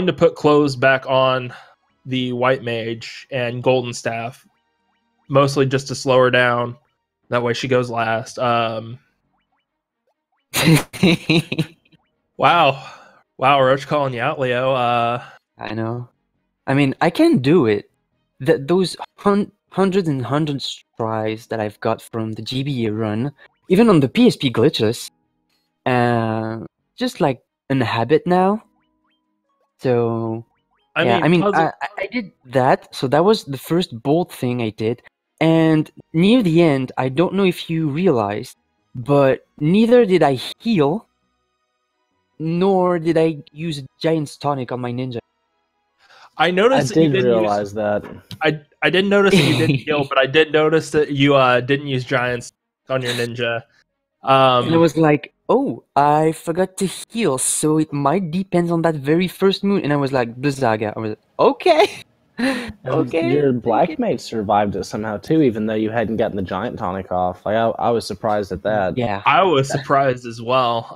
to put clothes back on the White Mage and Golden Staff, mostly just to slow her down. That way she goes last. Wow, Roach calling you out, Leo. I know. I mean, I can do it. Those hundreds and hundreds tries that I've got from the GBA run, even on the PSP glitches, just like an habit now. So I did that. So that was the first bold thing I did. And near the end, I don't know if you realized, but neither did I heal, nor did I use a Giant's Tonic on my ninja. I noticed I did realize that. I didn't notice that you didn't heal, but I did notice that you didn't use Giants on your ninja. And I was like, oh, I forgot to heal, so it might depend on that very first moon. And I was like, Blizzaga. I was like, okay. Okay. Your black mate survived it somehow too, even though you hadn't gotten the Giant Tonic off. Like I was surprised at that. Yeah. I was surprised as well.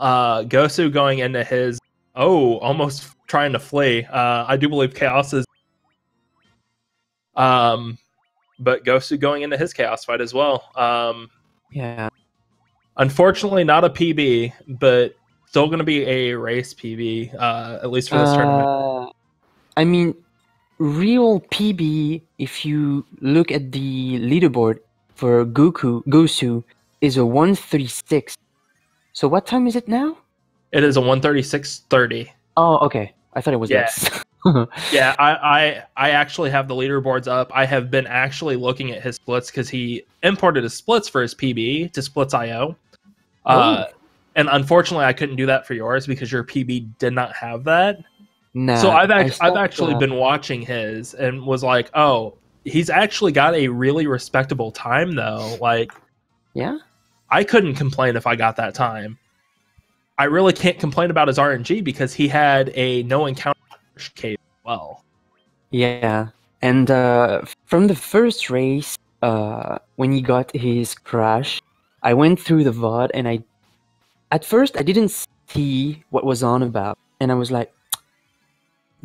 Gosu going into his almost trying to flee. I do believe Chaos is but Gosu going into his Chaos fight as well. Yeah. Unfortunately not a PB, but still gonna be a race PB, at least for this tournament. I mean, real PB, if you look at the leaderboard for Gosu, is a 136. So what time is it now? It is a 136.30. Oh, okay. I thought it was less. Yeah, I actually have the leaderboards up. I have been actually looking at his splits because he imported his splits for his PB to Splits.io. And unfortunately, I couldn't do that for yours because your PB did not have that. Nah, so I've actually been watching his and was like, oh, he's actually got a really respectable time though. Like, yeah, I couldn't complain if I got that time. I really can't complain about his RNG because he had a no encounter cave as well. Yeah, and from the first race, when he got his crash, I went through the VOD and at first I didn't see what was on about, and I was like,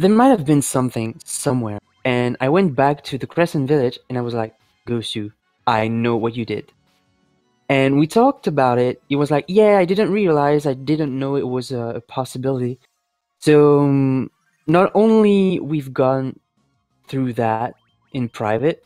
there might have been something somewhere. And I went back to the Crescent Village and I was like, Gosu, I know what you did. And we talked about it. He was like, yeah, I didn't realize, I didn't know it was a possibility. So not only we've gone through that in private,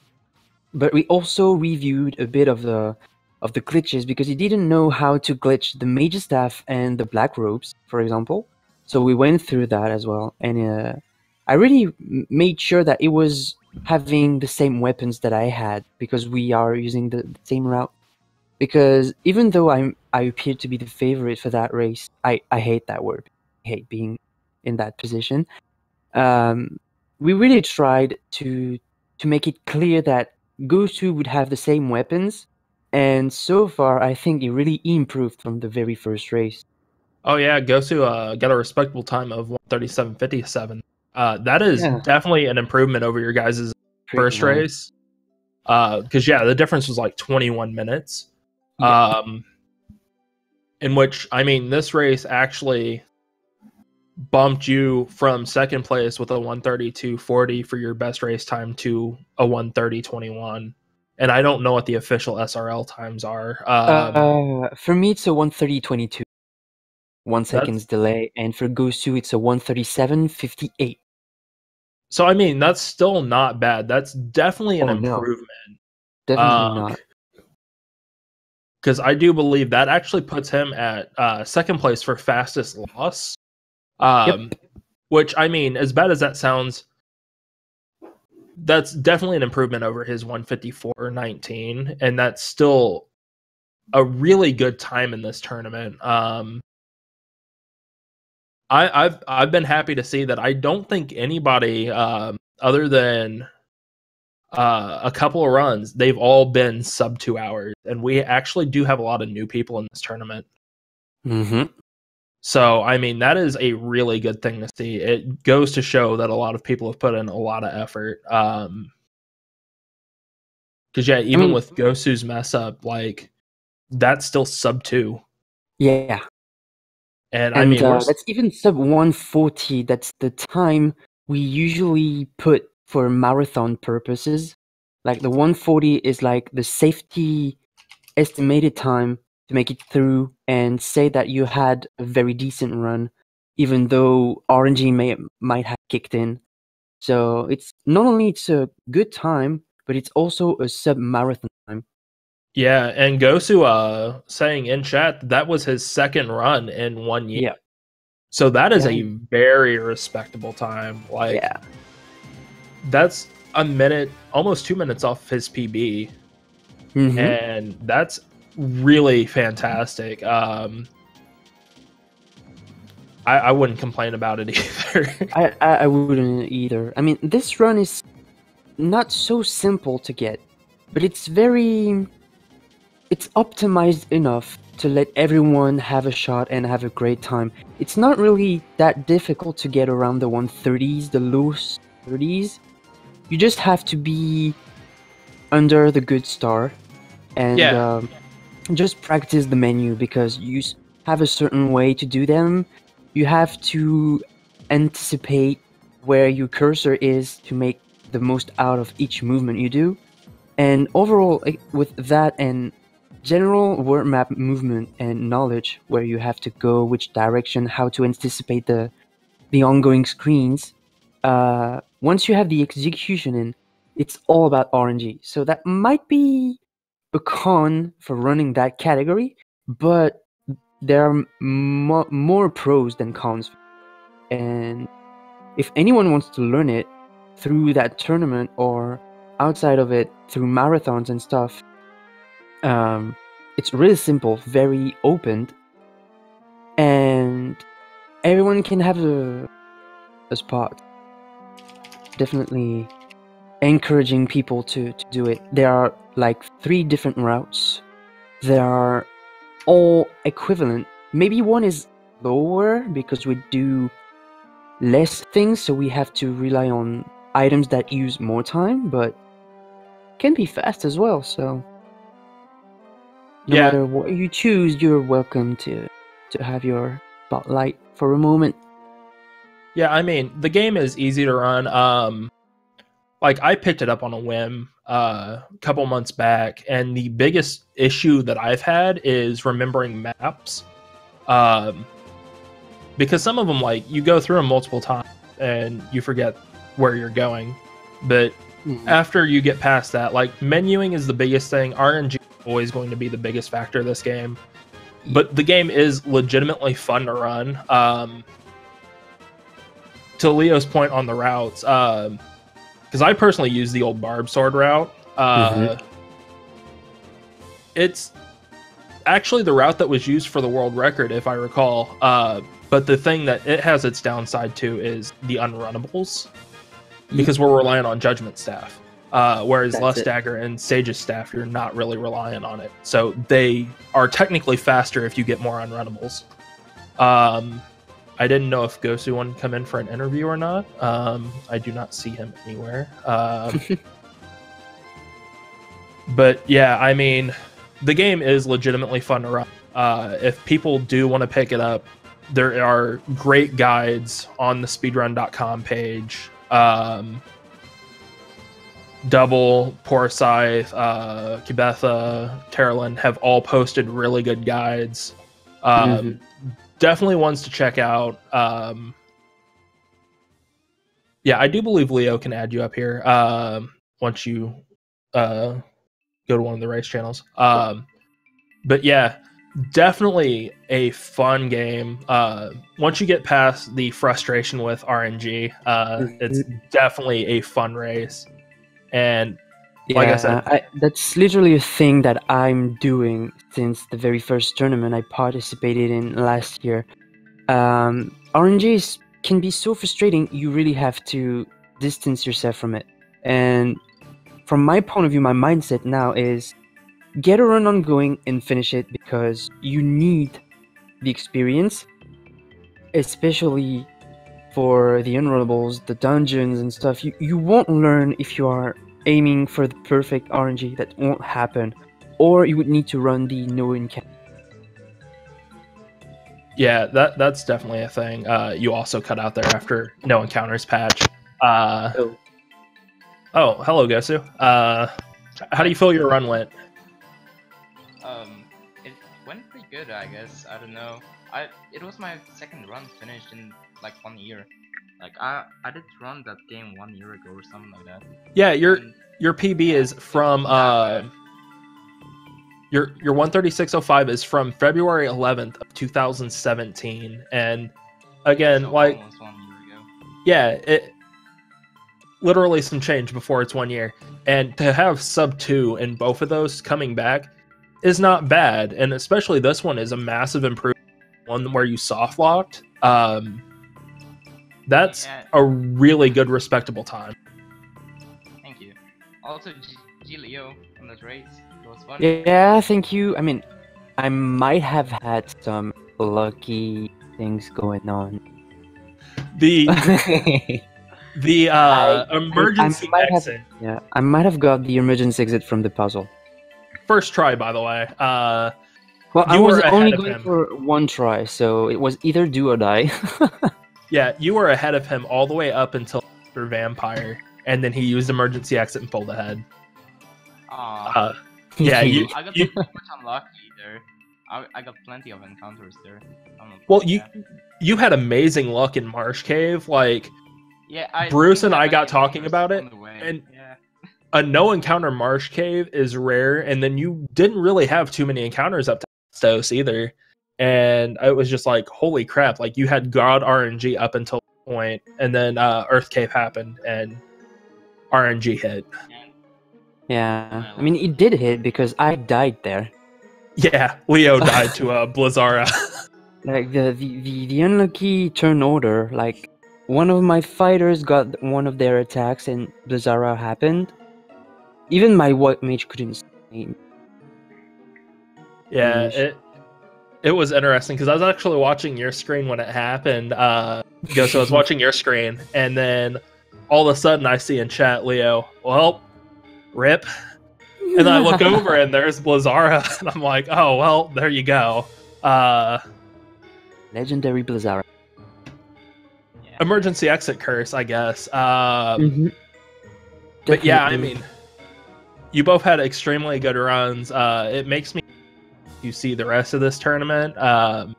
but we also reviewed a bit of the glitches because he didn't know how to glitch the Mage Staff and the Black Robes, for example. So we went through that as well, and I really made sure that it was having the same weapons that I had because we are using the same route. Because even though I appeared to be the favorite for that race, I hate that word. I hate being in that position. We really tried to make it clear that Gosu would have the same weapons, and so far I think it really improved from the very first race. Oh yeah, Gosu got a respectable time of 137.57. That is definitely an improvement over your guys' first race. Because the difference was like 21 minutes. Yeah. In which, I mean, this race actually bumped you from second place with a 132.40 for your best race time to a 130.21. And I don't know what the official SRL times are. For me, it's a 130.22. 1 second's delay, and for Gosu, it's a 137.58. So, I mean, that's still not bad. That's definitely an improvement. No. Definitely not. Because I do believe that actually puts him at second place for fastest loss. Which, I mean, as bad as that sounds, that's definitely an improvement over his 154.19, and that's still a really good time in this tournament. I've been happy to see that. I don't think anybody other than a couple of runs, they've all been sub 2 hours, and we actually do have a lot of new people in this tournament. Mm-hmm. So, I mean, that is a really good thing to see. It goes to show that a lot of people have put in a lot of effort. Because yeah, I even mean, with Gosu's mess up, like that's still sub 2. yeah, And I and mean, that's even sub 140. That's the time we usually put for marathon purposes. Like the 140 is like the safety estimated time to make it through and say that you had a very decent run, even though RNG might have kicked in. So it's not only it's a good time, but it's also a sub marathon time. yeah, and Gosu saying in chat that was his second run in 1 year. Yeah, So that is yeah, a very respectable time. Like yeah. that's a minute, almost 2 minutes off his PB, Mm-hmm. and that's really fantastic. I wouldn't complain about it either. I wouldn't either. I mean, this run is not so simple to get, but it's optimized enough to let everyone have a shot and have a great time. It's not really that difficult to get around the 130s, the low 30s. You just have to be under the good star and Yeah. just practice the menu, because you have a certain way to do them. You have to anticipate where your cursor is to make the most out of each movement you do. And overall, with that and general word map movement and knowledge, where you have to go, which direction, how to anticipate the ongoing screens, once you have the execution in, it's all about RNG. So that might be a con for running that category, but there are more pros than cons. And if anyone wants to learn it through that tournament or outside of it through marathons and stuff, it's really simple, very open, and everyone can have a spot. Definitely encouraging people to do it. There are like 3 different routes. They are all equivalent. Maybe one is lower because we do less things, so we have to rely on items that use more time, but can be fast as well. So no matter what you choose, you're welcome to have your spotlight for a moment. Yeah, I mean, the game is easy to run. Like I picked it up on a whim a couple months back, and the biggest issue that I've had is remembering maps. Because some of them, like, you go through them multiple times and you forget where you're going. But after you get past that, like, menuing is the biggest thing. RNG is always going to be the biggest factor of this game. But the game is legitimately fun to run. To Leo's point on the routes, because I personally use the old barb sword route. It's actually the route that was used for the world record, if I recall. But the thing that it has its downside to is the unrunnables, because we're relying on judgment staff. Whereas Lust Dagger and Sage's staff, you're not really relying on it. So they are technically faster if you get more unrunnables. I didn't know if Gosu wanted to come in for an interview or not. I do not see him anywhere. But yeah, I mean, the game is legitimately fun to run. If people do want to pick it up, there are great guides on the speedrun.com page. Double, Poor Scythe, Kibetha, Terralyn have all posted really good guides. Definitely ones to check out. Yeah, I do believe Leo can add you up here once you go to one of the race channels. But yeah, definitely a fun game. Once you get past the frustration with RNG, it's definitely a fun race. And like I said, that's literally a thing that I'm doing since the very first tournament I participated in last year. RNG can be so frustrating, you really have to distance yourself from it. And from my point of view, my mindset now is get a run ongoing and finish it, because you need the experience, especially for the unrunnables, the dungeons and stuff. You won't learn if you are aiming for the perfect RNG that won't happen, or you would need to run the no encounter. Yeah, that's definitely a thing. You also cut out there after no encounters patch. Oh, hello, Gosu. How do you feel your run went? It went pretty good, I guess. I don't know. It was my second run finished in like 1 year. Like I did run that game 1 year ago or something like that. Yeah, your PB is from your 136.05 is from February 11th of 2017, and again, So like almost 1 year ago. yeah, it literally some change before it's 1 year, and to have sub 2 in both of those coming back is not bad, and especially this one is a massive improvement. One where you soft locked. That's a really good, respectable time. Thank you. Also, G Leo on that race. It was fun. Yeah, thank you. I mean, I might have had some lucky things going on. The emergency exit. Yeah, I might have got the emergency exit from the puzzle. First try, by the way. Well, I was only going for one try, so it was either do or die. Yeah, you were ahead of him all the way up until Mr. Vampire, and then he used emergency exit and pulled ahead. Yeah, I got pretty much unlucky there. I got plenty of encounters there. Well, you had amazing luck in Marsh Cave. Like, yeah, Bruce and I got talking about it, and a no encounter Marsh Cave is rare, and then you didn't really have too many encounters up to Stos either. And it was just like, holy crap, like you had God RNG up until that point, and then Earth Cave happened, and RNG hit. Yeah, I mean, it did hit because I died there. Yeah, Leo died to Blizzara. Like, the unlucky turn order, like, one of my fighters got one of their attacks and Blizzara happened. Even my white mage couldn't stay. Yeah, it was interesting because I was actually watching your screen when it happened. So I was watching your screen, and then all of a sudden I see in chat, Leo, well, rip. And then I look over and there's Blizzara, and I'm like, oh, well, there you go. Legendary Blizzara. Emergency exit curse, I guess. But yeah, I mean, you both had extremely good runs. It makes me see the rest of this tournament. So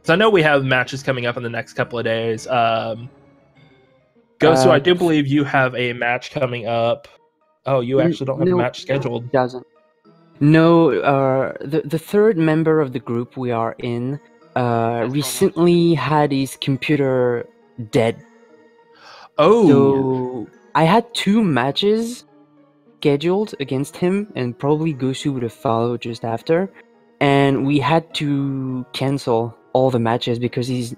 I know we have matches coming up in the next couple of days. Gosu, I do believe you have a match coming up. Oh, you actually don't have a match scheduled. It doesn't. No, the third member of the group we are in recently had his computer dead. Oh. So I had 2 matches scheduled against him, and probably Gosu would have followed just after. And we had to cancel all the matches because he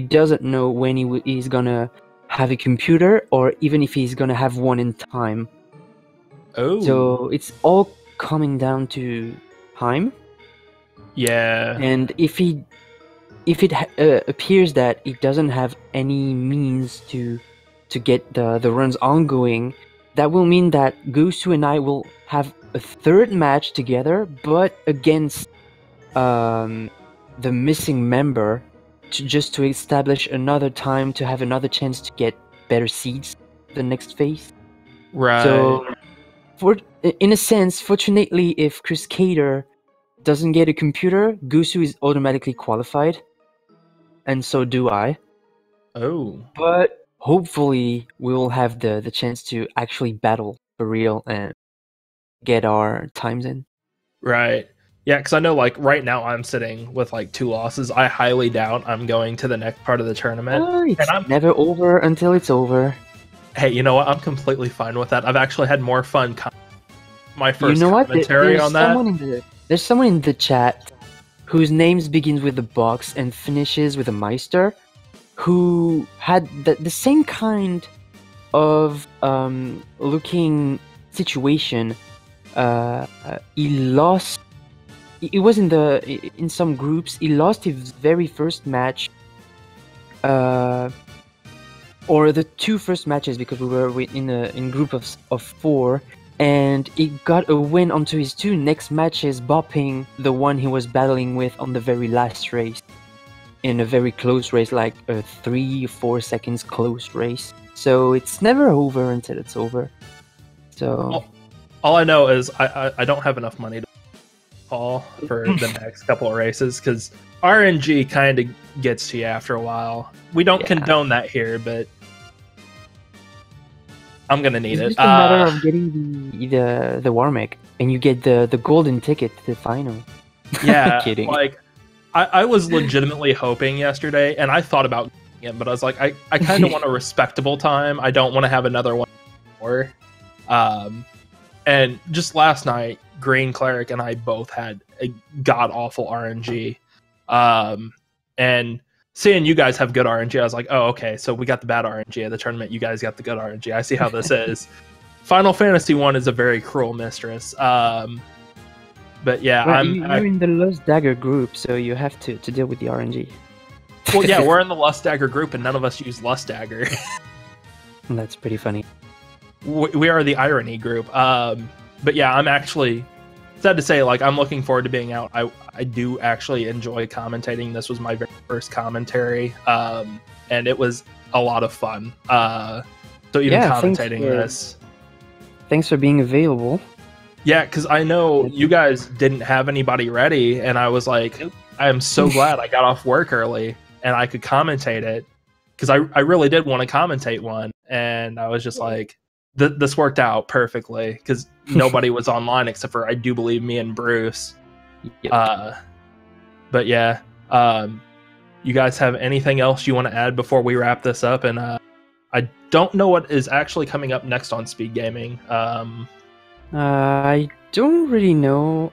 doesn't know when he's gonna have a computer, or even if he's gonna have one in time. Oh. So it's all coming down to time. Yeah. And if it appears that it doesn't have any means to get the runs ongoing, that will mean that Gosu and I will have a third match together, but against the missing member, just to establish another time to have another chance to get better seeds the next phase. Right. So, in a sense, fortunately, if Crusader doesn't get a computer, Gosu is automatically qualified, and so do I. Oh. But hopefully, we will have the chance to actually battle for real and get our times in. Right. Yeah, because I know, like, right now I'm sitting with, like, 2 losses. I highly doubt I'm going to the next part of the tournament. It's never over until it's over. Hey, you know what? I'm completely fine with that. I've actually had more fun my first commentary on that. There's someone in the chat whose names begins with a box and finishes with a Meister, who had the same kind of looking situation. He lost. It was in some groups. He lost his very first match or the two first matches, because we were in group of 4, and he got a win onto his 2 next matches, bopping the one he was battling with on the very last race, in a very close race, like a 3-4 seconds close race. So it's never over until it's over. So all I know is I don't have enough money to Paul for the next couple of races, because RNG kind of gets to you after a while. We don't condone that here, but I'm gonna need it's it. just a matter of getting the Warmick, and you get the golden ticket to the final. Yeah, Kidding. like I was legitimately hoping yesterday, and I thought about it, but I was like, I kind of want a respectable time. I don't want to have another one more. And just last night, Green Cleric and I both had a god awful RNG. And seeing you guys have good RNG, I was like, oh, okay, so we got the bad RNG at the tournament. You guys got the good RNG. I see how this is. Final Fantasy 1 is a very cruel mistress. But yeah, well, you're in the Lost Dagger group, so you have to deal with the RNG. Well, yeah, we're in the Lust Dagger group, and none of us use Lust Dagger. That's pretty funny. We are the Irony group. But yeah, I'm actually sad to say, like, I'm looking forward to being out. I do actually enjoy commentating. This was my very first commentary, and it was a lot of fun. So even commentating this. Thanks for being available. Yeah, because I know you guys didn't have anybody ready, and I was like, I am so glad I got off work early and I could commentate it, because I really did want to commentate one, and I was just like, this worked out perfectly, because nobody was online except for, I do believe, me and Bruce. Yep. But yeah, you guys have anything else you want to add before we wrap this up? And I don't know what is actually coming up next on Speed Gaming. I don't really know.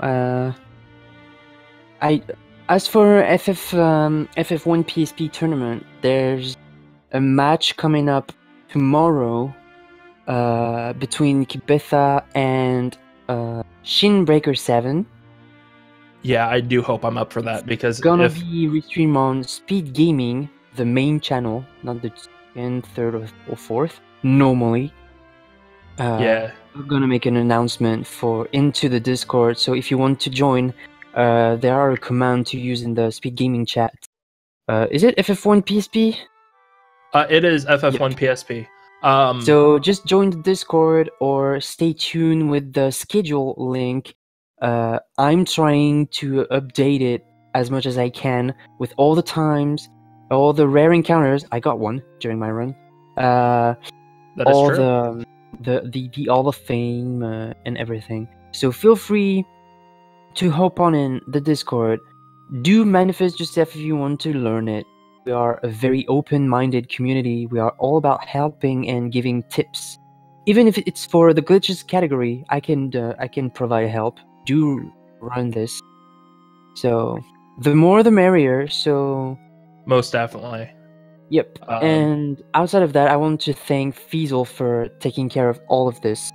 As for FF1 PSP tournament, there's a match coming up tomorrow between Kibetha and Shinbreaker7. Yeah, I do hope I'm up for that, because it's gonna be restreamed on Speed Gaming, the main channel, not the second, third, or fourth. Normally, yeah, we're gonna make an announcement into the Discord. So if you want to join, there are a command to use in the Speed Gaming chat. Is it FF1 PSP? It is FF1 PSP. So just join the Discord or stay tuned with the schedule link. I'm trying to update it as much as I can with all the times, all the rare encounters. I got one during my run. That is all true. the Hall of Fame and everything. So feel free to hop on in the Discord. Do manifest yourself if you want to learn it. We are a very open-minded community. We are all about helping and giving tips. Even if it's for the glitches category, I can provide help. Do run this. So the more the merrier. So most definitely. Yep. And outside of that, I want to thank Fiesel for taking care of all of this,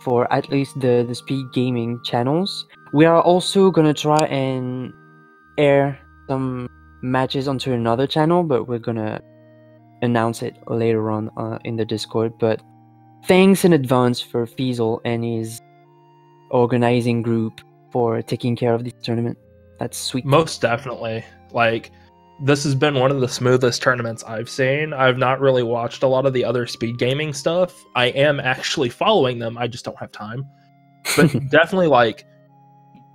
for at least the Speed Gaming channels. We are also gonna try and air some matches onto another channel, but we're gonna announce it later on in the Discord. But thanks in advance for Fiesel and his organizing group for taking care of this tournament. That's sweet. Most definitely. Like, this has been one of the smoothest tournaments I've seen. I've not really watched a lot of the other Speed Gaming stuff. I am actually following them. I just don't have time. But definitely, like,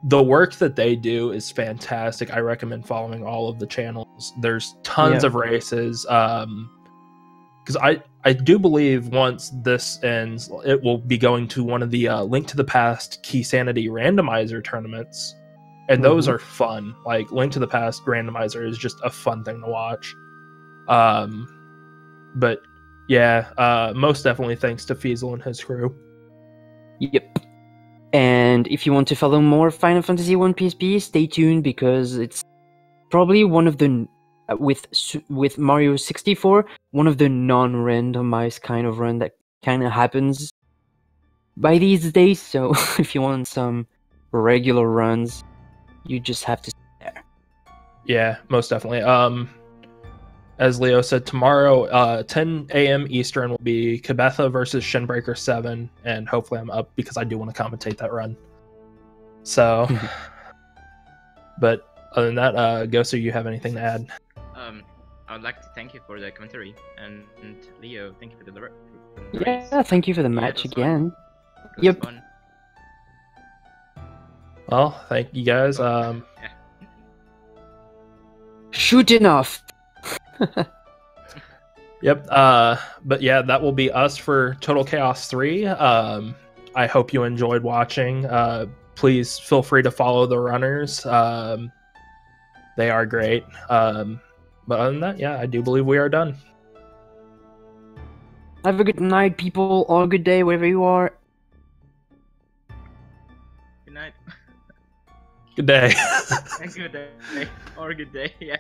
the work that they do is fantastic. I recommend following all of the channels. There's tons of races. Because I do believe once this ends, it will be going to one of the Link to the Past Key Sanity randomizer tournaments. And those are fun. Like, Link to the Past randomizer is just a fun thing to watch. But yeah, most definitely thanks to Fiesel and his crew. Yep. And if you want to follow more Final Fantasy 1 PSP, stay tuned, because it's probably one of the with Mario 64, one of the non-randomized kind of run that kind of happens by these days. So if you want some regular runs, you just have to sit there. Yeah, most definitely. as Leo said, tomorrow, 10 a.m. Eastern will be Kabetha versus Shinbreaker 7, and hopefully I'm up because I do want to commentate that run. So, but other than that, Gosu, you have anything to add? I would like to thank you for the commentary, and Leo, thank you for the race. Yeah, thank you for the Yeah, it match was fun. again. It was Yep. fun. Well, thank you guys. Yeah. Shoot enough. Yep. But yeah, that will be us for Total Chaos 3. I hope you enjoyed watching. Please feel free to follow the runners. They are great. But other than that, yeah, I do believe we are done. Have a good night, people, or a good day, wherever you are. Good night. Good day. Good day. Or good day, yeah.